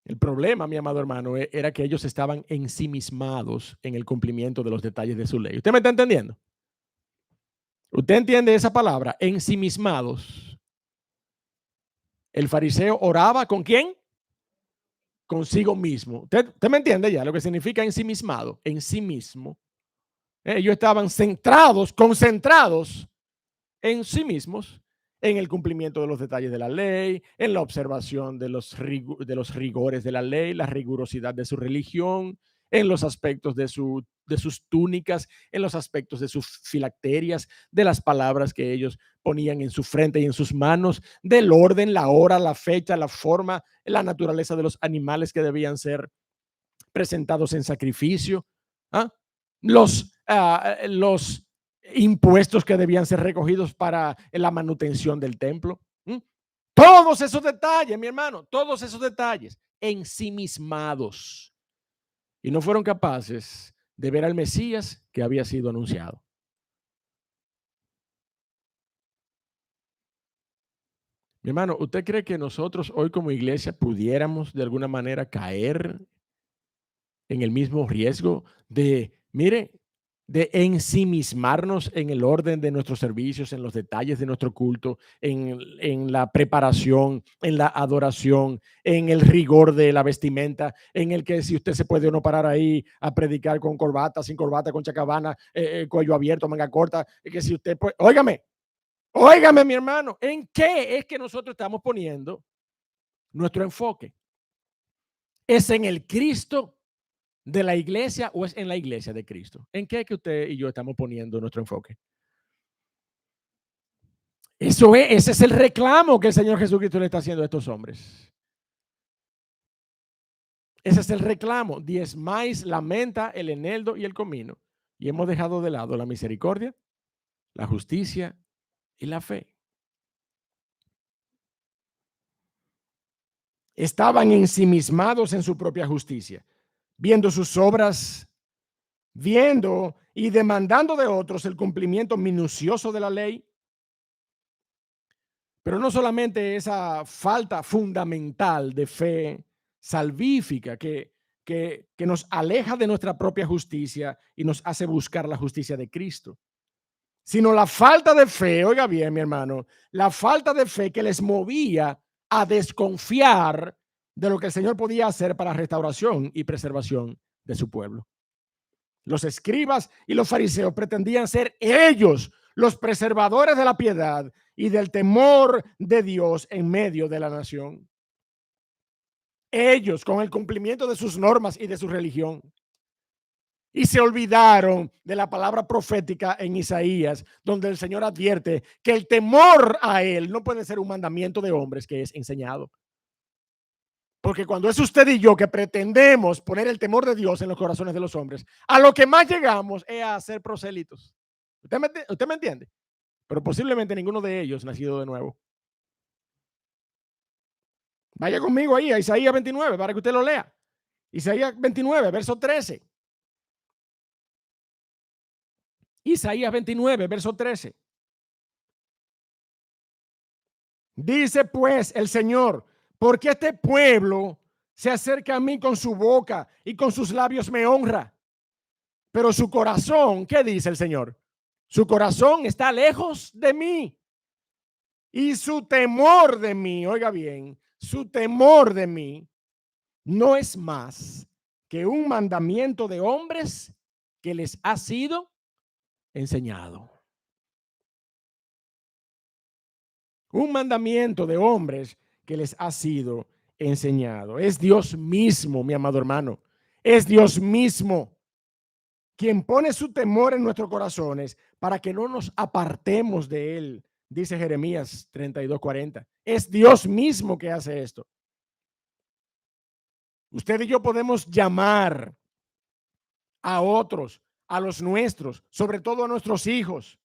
El problema, mi amado hermano, era que ellos estaban ensimismados en el cumplimiento de los detalles de su ley. ¿Usted me está entendiendo? ¿Usted entiende esa palabra? Ensimismados. El fariseo oraba ¿con quién? Consigo mismo. ¿Usted me entiende ya lo que significa ensimismado? En sí mismo. Ellos estaban centrados, concentrados en sí mismos, en el cumplimiento de los detalles de la ley, en la observación de los rigores de la ley, la rigurosidad de su religión, en los aspectos de sus túnicas, en los aspectos de sus filacterias, de las palabras que ellos ponían en su frente y en sus manos, del orden, la hora, la fecha, la forma, la naturaleza de los animales que debían ser presentados en sacrificio, ¿ah? Los impuestos que debían ser recogidos para la manutención del templo. Todos esos detalles, mi hermano, todos esos detalles ensimismados. y no fueron capaces de ver al Mesías que había sido anunciado. Mi hermano, ¿usted cree que nosotros hoy como iglesia pudiéramos de alguna manera caer en el mismo riesgo de, mire, de ensimismarnos en el orden de nuestros servicios, en los detalles de nuestro culto, en la preparación, en la adoración, en el rigor de la vestimenta, en el que si usted se puede o no parar ahí a predicar con corbata, sin corbata, con chacabana, cuello abierto, manga corta, que si usted puede, óigame mi hermano, ¿en qué es que nosotros estamos poniendo nuestro enfoque? ¿Es en el Cristo de la iglesia o es en la iglesia de Cristo? ¿En qué es que usted y yo estamos poniendo nuestro enfoque? Eso es, ese es el reclamo que el Señor Jesucristo le está haciendo a estos hombres. Ese es el reclamo. Diezmáis la menta, el eneldo y el comino. Y hemos dejado de lado la misericordia, la justicia y la fe. Estaban ensimismados en su propia justicia, viendo sus obras, viendo y demandando de otros el cumplimiento minucioso de la ley. Pero no solamente esa falta fundamental de fe salvífica que nos aleja de nuestra propia justicia y nos hace buscar la justicia de Cristo, sino la falta de fe, oiga bien, mi hermano, la falta de fe que les movía a desconfiar de lo que el Señor podía hacer para restauración y preservación de su pueblo. Los escribas y los fariseos pretendían ser ellos los preservadores de la piedad y del temor de Dios en medio de la nación. Ellos con el cumplimiento de sus normas y de su religión. Y se olvidaron de la palabra profética en Isaías, donde el Señor advierte que el temor a Él no puede ser un mandamiento de hombres que es enseñado. Porque cuando es usted y yo que pretendemos poner el temor de Dios en los corazones de los hombres, a lo que más llegamos es a ser prosélitos. ¿Usted me entiende? Pero posiblemente ninguno de ellos nacido de nuevo. Vaya conmigo ahí a Isaías 29 para que usted lo lea. Isaías 29, verso 13. Isaías 29, verso 13. Dice pues el Señor, porque este pueblo se acerca a mí con su boca y con sus labios me honra. Pero su corazón, ¿qué dice el Señor? Su corazón está lejos de mí. Y su temor de mí, oiga bien, su temor de mí no es más que un mandamiento de hombres que les ha sido enseñado. Un mandamiento de hombres que les ha sido enseñado. Es Dios mismo, mi amado hermano. Es Dios mismo quien pone su temor en nuestros corazones para que no nos apartemos de él, dice Jeremías 32:40. Es Dios mismo que hace esto. Usted y yo podemos llamar a otros, a los nuestros, sobre todo a nuestros hijos,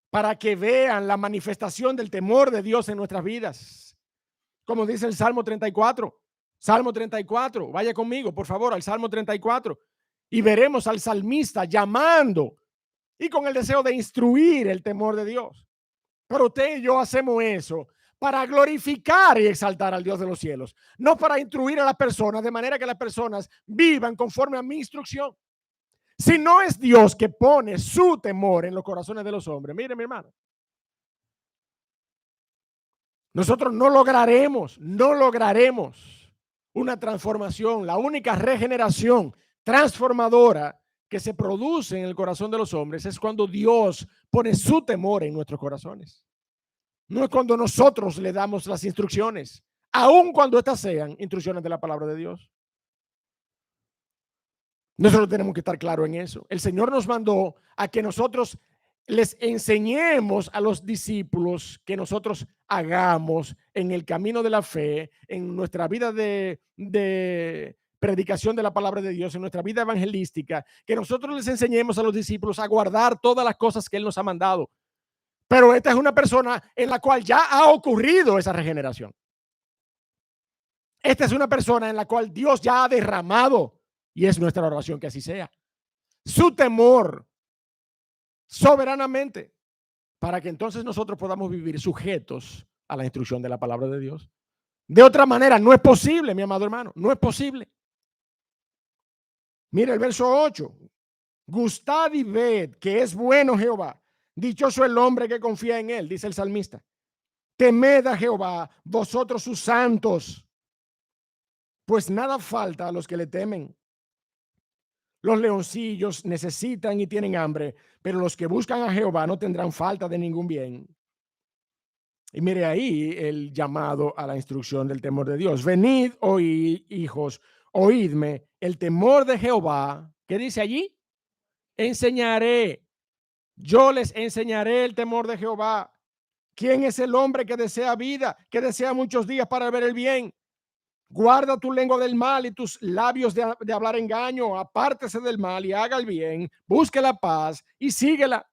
para que vean la manifestación del temor de Dios en nuestras vidas. Como dice el Salmo 34. Salmo 34, vaya conmigo, por favor, al Salmo 34. Y veremos al salmista llamando y con el deseo de instruir el temor de Dios. Pero usted y yo hacemos eso para glorificar y exaltar al Dios de los cielos, no para instruir a las personas de manera que las personas vivan conforme a mi instrucción. Si no es Dios que pone su temor en los corazones de los hombres, mire mi hermano, nosotros no lograremos una transformación. La única regeneración transformadora que se produce en el corazón de los hombres es cuando Dios pone su temor en nuestros corazones. No es cuando nosotros le damos las instrucciones, aun cuando estas sean instrucciones de la palabra de Dios. Nosotros tenemos que estar claros en eso. El Señor nos mandó a que nosotros les enseñemos a los discípulos que nosotros hagamos en el camino de la fe, en nuestra vida de predicación de la palabra de Dios, en nuestra vida evangelística, que nosotros les enseñemos a los discípulos a guardar todas las cosas que Él nos ha mandado. Pero esta es una persona en la cual ya ha ocurrido esa regeneración. Esta es una persona en la cual Dios ya ha derramado Y es nuestra oración que así sea. Su temor soberanamente, para que entonces nosotros podamos vivir sujetos a la instrucción de la palabra de Dios. De otra manera, no es posible, mi amado hermano, no es posible. Mira el verso 8. Gustad y ved que es bueno Jehová. Dichoso el hombre que confía en él, dice el salmista. Temed a Jehová, vosotros sus santos, pues nada falta a los que le temen. Los leoncillos necesitan y tienen hambre, pero los que buscan a Jehová no tendrán falta de ningún bien. Y mire ahí el llamado a la instrucción del temor de Dios. Venid, oíd, hijos, oídme, el temor de Jehová. ¿Qué dice allí? Enseñaré. Yo les enseñaré el temor de Jehová. ¿Quién es el hombre que desea vida, que desea muchos días para ver el bien? Guarda tu lengua del mal y tus labios de hablar engaño. Apártese del mal y haga el bien. Busque la paz y síguela.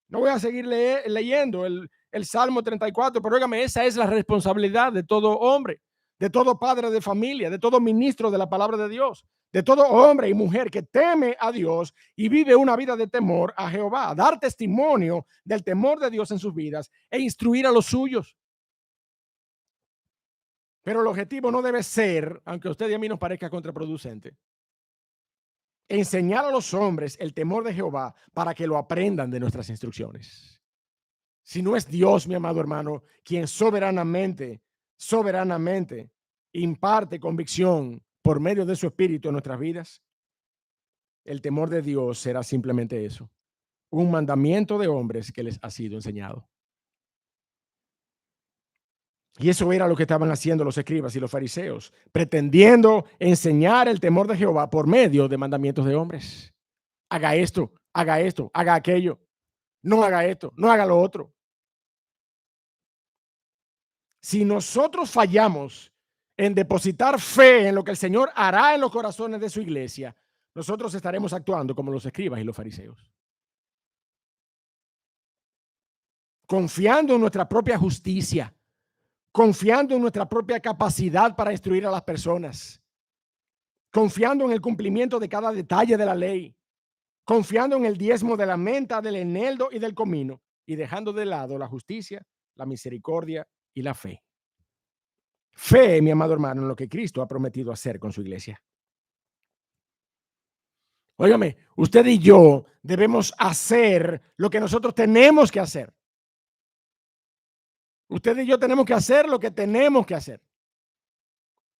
No voy a seguir leyendo el Salmo 34, pero óigame, esa es la responsabilidad de todo hombre, de todo padre de familia, de todo ministro de la palabra de Dios, de todo hombre y mujer que teme a Dios y vive una vida de temor a Jehová, dar testimonio del temor de Dios en sus vidas e instruir a los suyos. Pero el objetivo no debe ser, aunque a usted y a mí nos parezca contraproducente, enseñar a los hombres el temor de Jehová para que lo aprendan de nuestras instrucciones. Si no es Dios, mi amado hermano, quien soberanamente imparte convicción por medio de su espíritu en nuestras vidas, el temor de Dios será simplemente eso, un mandamiento de hombres que les ha sido enseñado. Y eso era lo que estaban haciendo los escribas y los fariseos, pretendiendo enseñar el temor de Jehová por medio de mandamientos de hombres. Haga esto, haga aquello, no haga esto, no haga lo otro. Si nosotros fallamos en depositar fe en lo que el Señor hará en los corazones de su iglesia, nosotros estaremos actuando como los escribas y los fariseos, confiando en nuestra propia justicia, confiando en nuestra propia capacidad para instruir a las personas, confiando en el cumplimiento de cada detalle de la ley, confiando en el diezmo de la menta, del eneldo y del comino, y dejando de lado la justicia, la misericordia y la fe. Fe, mi amado hermano, en lo que Cristo ha prometido hacer con su iglesia. Óigame, usted y yo debemos hacer lo que nosotros tenemos que hacer. Usted y yo tenemos que hacer lo que tenemos que hacer.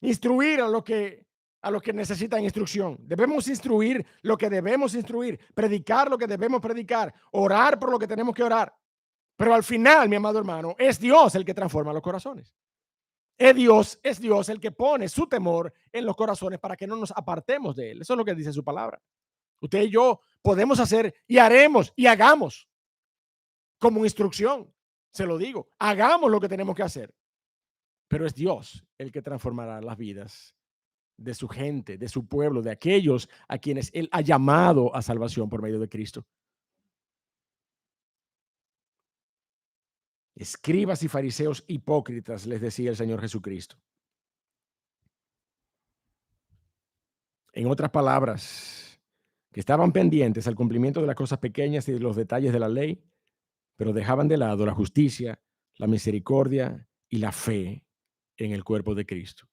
Instruir a los que necesitan instrucción. Debemos instruir lo que debemos instruir, predicar lo que debemos predicar, orar por lo que tenemos que orar. Pero al final, mi amado hermano, es Dios el que transforma los corazones. Es Dios el que pone su temor en los corazones para que no nos apartemos de él. Eso es lo que dice su palabra. Usted y yo podemos hacer y haremos y hagamos como instrucción. Se lo digo, hagamos lo que tenemos que hacer. Pero es Dios el que transformará las vidas de su gente, de su pueblo, de aquellos a quienes Él ha llamado a salvación por medio de Cristo. Escribas y fariseos hipócritas, les decía el Señor Jesucristo. En otras palabras, que estaban pendientes al cumplimiento de las cosas pequeñas y de los detalles de la ley, pero dejaban de lado la justicia, la misericordia y la fe en el cuerpo de Cristo.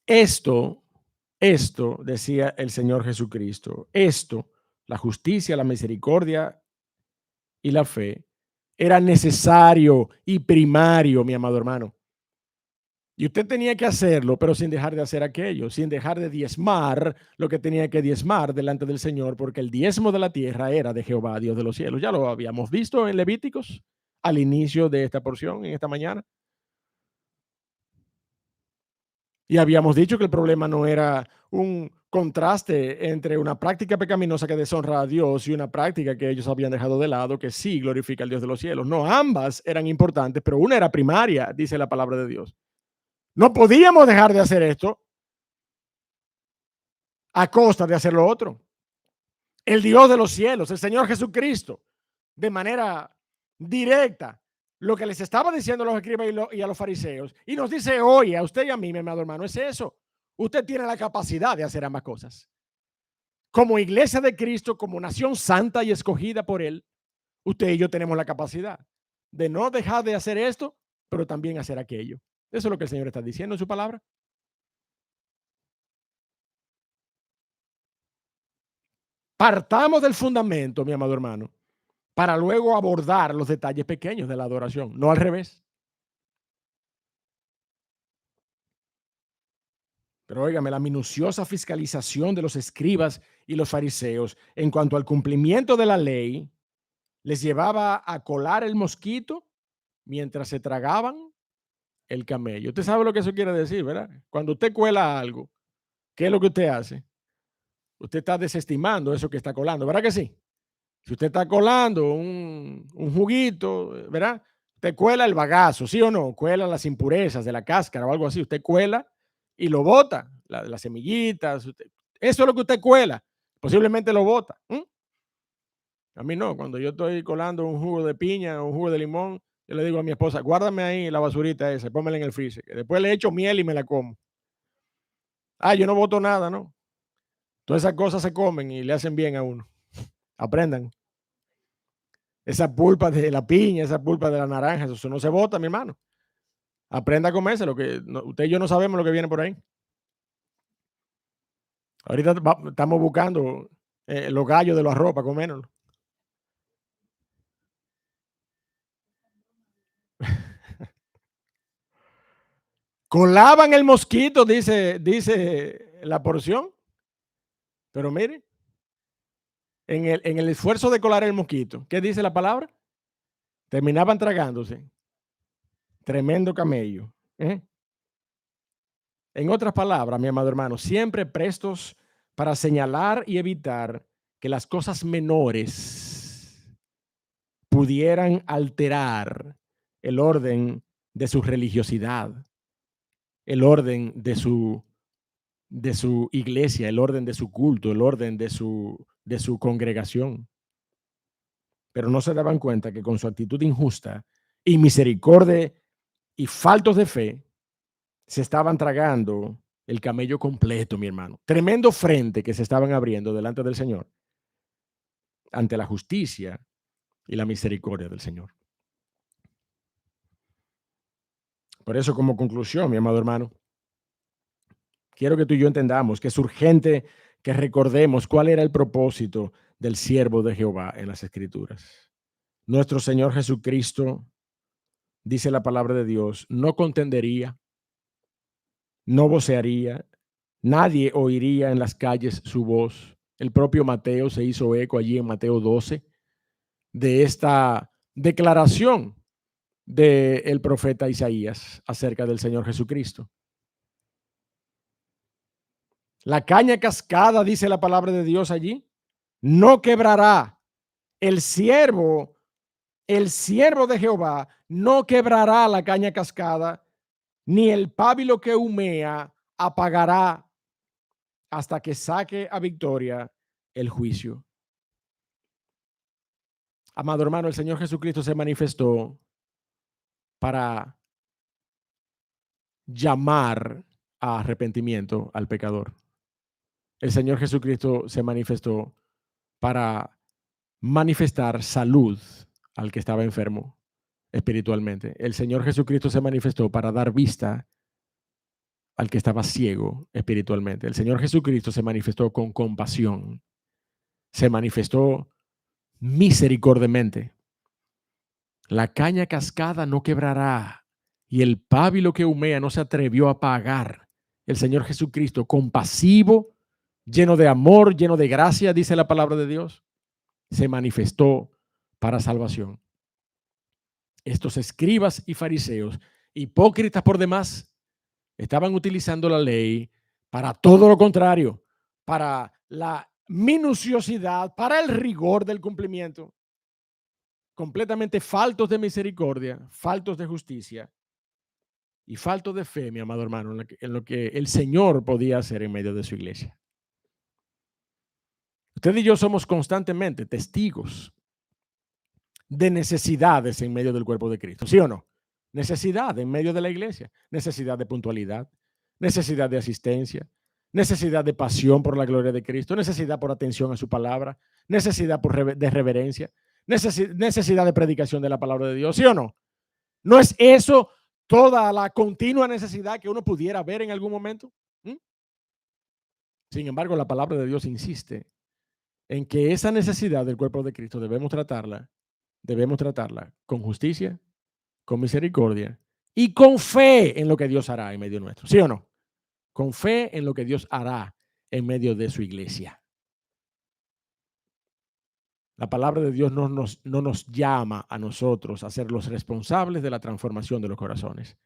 Esto, decía el Señor Jesucristo, la justicia, la misericordia y la fe, era necesario y primario, mi amado hermano. Y usted tenía que hacerlo, pero sin dejar de hacer aquello, sin dejar de diezmar lo que tenía que diezmar delante del Señor, porque el diezmo de la tierra era de Jehová, Dios de los cielos. Ya lo habíamos visto en Levíticos al inicio de esta porción, en esta mañana. Y habíamos dicho que el problema no era un contraste entre una práctica pecaminosa que deshonra a Dios y una práctica que ellos habían dejado de lado que sí glorifica al Dios de los cielos. No, ambas eran importantes, pero una era primaria, dice la palabra de Dios. No podíamos dejar de hacer esto a costa de hacer lo otro. El Dios de los cielos, el Señor Jesucristo, de manera directa, lo que les estaba diciendo a los escribas y a los fariseos, y nos dice hoy a usted y a mí, mi amado hermano, es eso. Usted tiene la capacidad de hacer ambas cosas. Como iglesia de Cristo, como nación santa y escogida por Él, usted y yo tenemos la capacidad de no dejar de hacer esto, pero también hacer aquello. Eso es lo que el Señor está diciendo en su palabra. Partamos del fundamento, mi amado hermano, para luego abordar los detalles pequeños de la adoración, no al revés. Pero óigame, la minuciosa fiscalización de los escribas y los fariseos en cuanto al cumplimiento de la ley les llevaba a colar el mosquito mientras se tragaban el camello. Usted sabe lo que eso quiere decir, ¿verdad? Cuando usted cuela algo, ¿qué es lo que usted hace? Usted está desestimando eso que está colando, ¿verdad que sí? Si usted está colando un juguito, ¿verdad? Usted cuela el bagazo, ¿sí o no? Cuela las impurezas de la cáscara o algo así. Usted cuela y lo bota, las semillitas. Eso es lo que usted cuela. Posiblemente lo bota. A mí no. Cuando yo estoy colando un jugo de piña o un jugo de limón, yo le digo a mi esposa, guárdame ahí la basurita esa, pónmela en el freezer. Que después le echo miel y me la como. Ah, yo no boto nada, ¿no? Todas esas cosas se comen y le hacen bien a uno. Aprendan. Esa pulpa de la piña, esa pulpa de la naranja, eso no se bota, mi hermano. Aprenda a comerse, lo que usted y yo no sabemos lo que viene por ahí. Ahorita estamos buscando los gallos de los arroz para comérnoslo. Colaban el mosquito, dice la porción. Pero mire, en el esfuerzo de colar el mosquito, ¿qué dice la palabra? Terminaban tragándose. Tremendo camello. En otras palabras, mi amado hermano, siempre prestos para señalar y evitar que las cosas menores pudieran alterar el orden de su religiosidad, el orden de su iglesia, el orden de su culto, el orden de su congregación. Pero no se daban cuenta que con su actitud injusta y misericordia y faltos de fe, se estaban tragando el camello completo, mi hermano. Tremendo frente que se estaban abriendo delante del Señor, ante la justicia y la misericordia del Señor. Por eso, como conclusión, mi amado hermano, quiero que tú y yo entendamos que es urgente que recordemos cuál era el propósito del siervo de Jehová en las Escrituras. Nuestro Señor Jesucristo, dice la palabra de Dios, no contendería, no vocearía, nadie oiría en las calles su voz. El propio Mateo se hizo eco allí en Mateo 12 de esta declaración del profeta Isaías acerca del Señor Jesucristo. La caña cascada, dice la palabra de Dios allí, no quebrará. El siervo de Jehová no quebrará la caña cascada, ni el pábilo que humea apagará hasta que saque a victoria el juicio. Amado hermano, el Señor Jesucristo se manifestó para llamar a arrepentimiento al pecador. El Señor Jesucristo se manifestó para manifestar salud al que estaba enfermo espiritualmente. El Señor Jesucristo se manifestó para dar vista al que estaba ciego espiritualmente. El Señor Jesucristo se manifestó con compasión. Se manifestó misericordiamente. La caña cascada no quebrará y el pábilo que humea no se atrevió a apagar. El Señor Jesucristo, compasivo, lleno de amor, lleno de gracia, dice la palabra de Dios, se manifestó para salvación. Estos escribas y fariseos, hipócritas por demás, estaban utilizando la ley para todo lo contrario, para la minuciosidad, para el rigor del cumplimiento, completamente faltos de misericordia, faltos de justicia y faltos de fe, mi amado hermano, en lo que el Señor podía hacer en medio de su iglesia. Usted y yo somos constantemente testigos de necesidades en medio del cuerpo de Cristo, ¿sí o no? Necesidad en medio de la iglesia, necesidad de puntualidad, necesidad de asistencia, necesidad de pasión por la gloria de Cristo, necesidad por atención a su palabra, necesidad de reverencia, necesidad de predicación de la palabra de Dios, ¿sí o no? ¿No es eso toda la continua necesidad que uno pudiera ver en algún momento? ¿Mm? Sin embargo, la palabra de Dios insiste en que esa necesidad del cuerpo de Cristo debemos tratarla con justicia, con misericordia y con fe en lo que Dios hará en medio nuestro, ¿sí o no? Con fe en lo que Dios hará en medio de su iglesia. La palabra de Dios no nos llama a nosotros a ser los responsables de la transformación de los corazones.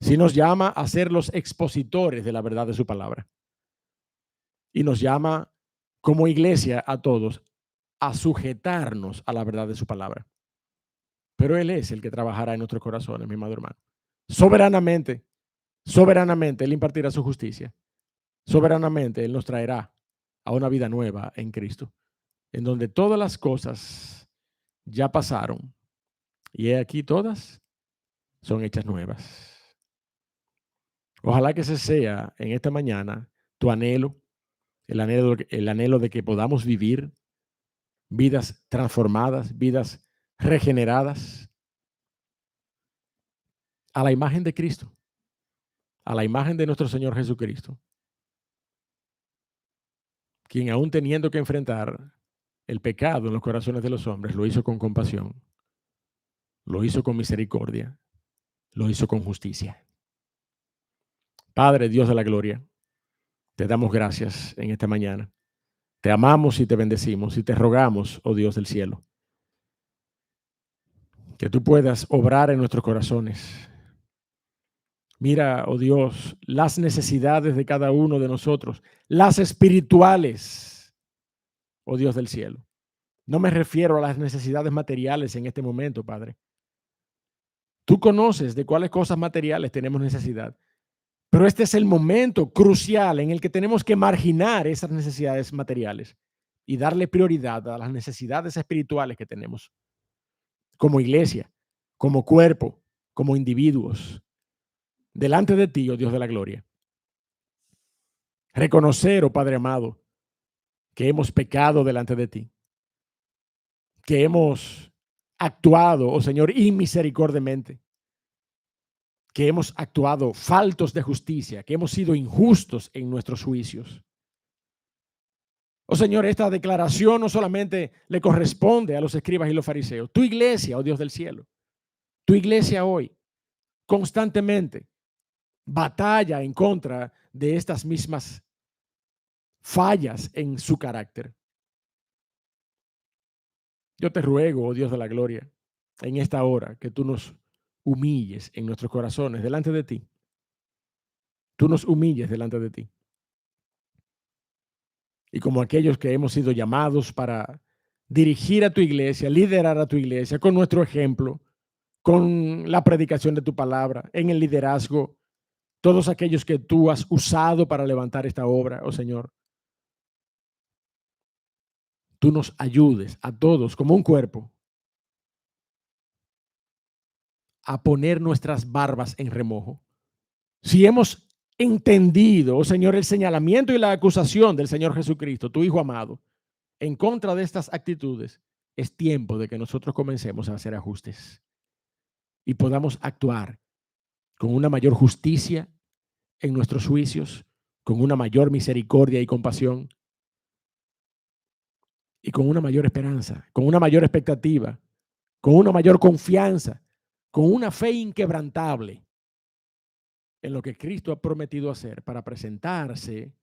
Sí nos llama a ser los expositores de la verdad de su palabra. Y nos llama como iglesia a todos a sujetarnos a la verdad de su palabra. Pero Él es el que trabajará en nuestros corazones, mi amado hermano. Soberanamente, soberanamente Él impartirá su justicia. Soberanamente Él nos traerá a una vida nueva en Cristo, en donde todas las cosas ya pasaron y he aquí todas son hechas nuevas. Ojalá que ese sea en esta mañana tu anhelo, el anhelo de que podamos vivir vidas transformadas, vidas regeneradas a la imagen de Cristo, a la imagen de nuestro Señor Jesucristo, quien aún teniendo que enfrentar el pecado en los corazones de los hombres, lo hizo con compasión, lo hizo con misericordia, lo hizo con justicia. Padre, Dios de la gloria, te damos gracias en esta mañana. Te amamos y te bendecimos y te rogamos, oh Dios del cielo, que tú puedas obrar en nuestros corazones. Mira, oh Dios, las necesidades de cada uno de nosotros, las espirituales, oh Dios del cielo. No me refiero a las necesidades materiales en este momento, Padre. Tú conoces de cuáles cosas materiales tenemos necesidad, pero este es el momento crucial en el que tenemos que marginar esas necesidades materiales y darle prioridad a las necesidades espirituales que tenemos como iglesia, como cuerpo, como individuos, delante de ti, oh Dios de la gloria. Reconocer, oh Padre amado, que hemos pecado delante de ti, que hemos actuado, oh Señor, inmisericordiamente, que hemos actuado faltos de justicia, que hemos sido injustos en nuestros juicios. Oh Señor, esta declaración no solamente le corresponde a los escribas y los fariseos, tu iglesia, oh Dios del cielo, tu iglesia hoy constantemente batalla en contra de estas mismas fallas en su carácter. Yo te ruego, oh Dios de la gloria, en esta hora que tú nos humilles en nuestros corazones delante de ti. Tú nos humilles delante de ti. Y como aquellos que hemos sido llamados para dirigir a tu iglesia, liderar a tu iglesia con nuestro ejemplo, con la predicación de tu palabra, en el liderazgo, todos aquellos que tú has usado para levantar esta obra, oh Señor. Tú nos ayudes a todos como un cuerpo a poner nuestras barbas en remojo. Si hemos entendido, oh Señor, el señalamiento y la acusación del Señor Jesucristo, tu Hijo amado, en contra de estas actitudes, es tiempo de que nosotros comencemos a hacer ajustes y podamos actuar con una mayor justicia en nuestros juicios, con una mayor misericordia y compasión y con una mayor esperanza, con una mayor expectativa, con una mayor confianza, con una fe inquebrantable en lo que Cristo ha prometido hacer para presentarse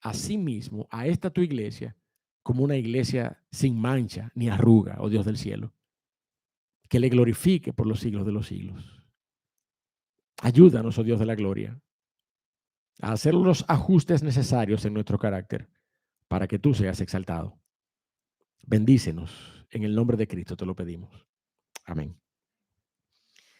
a sí mismo, a esta tu iglesia, como una iglesia sin mancha ni arruga, oh Dios del cielo, que le glorifique por los siglos de los siglos. Ayúdanos, oh Dios de la gloria, a hacer los ajustes necesarios en nuestro carácter para que tú seas exaltado. Bendícenos, en el nombre de Cristo te lo pedimos. Amén.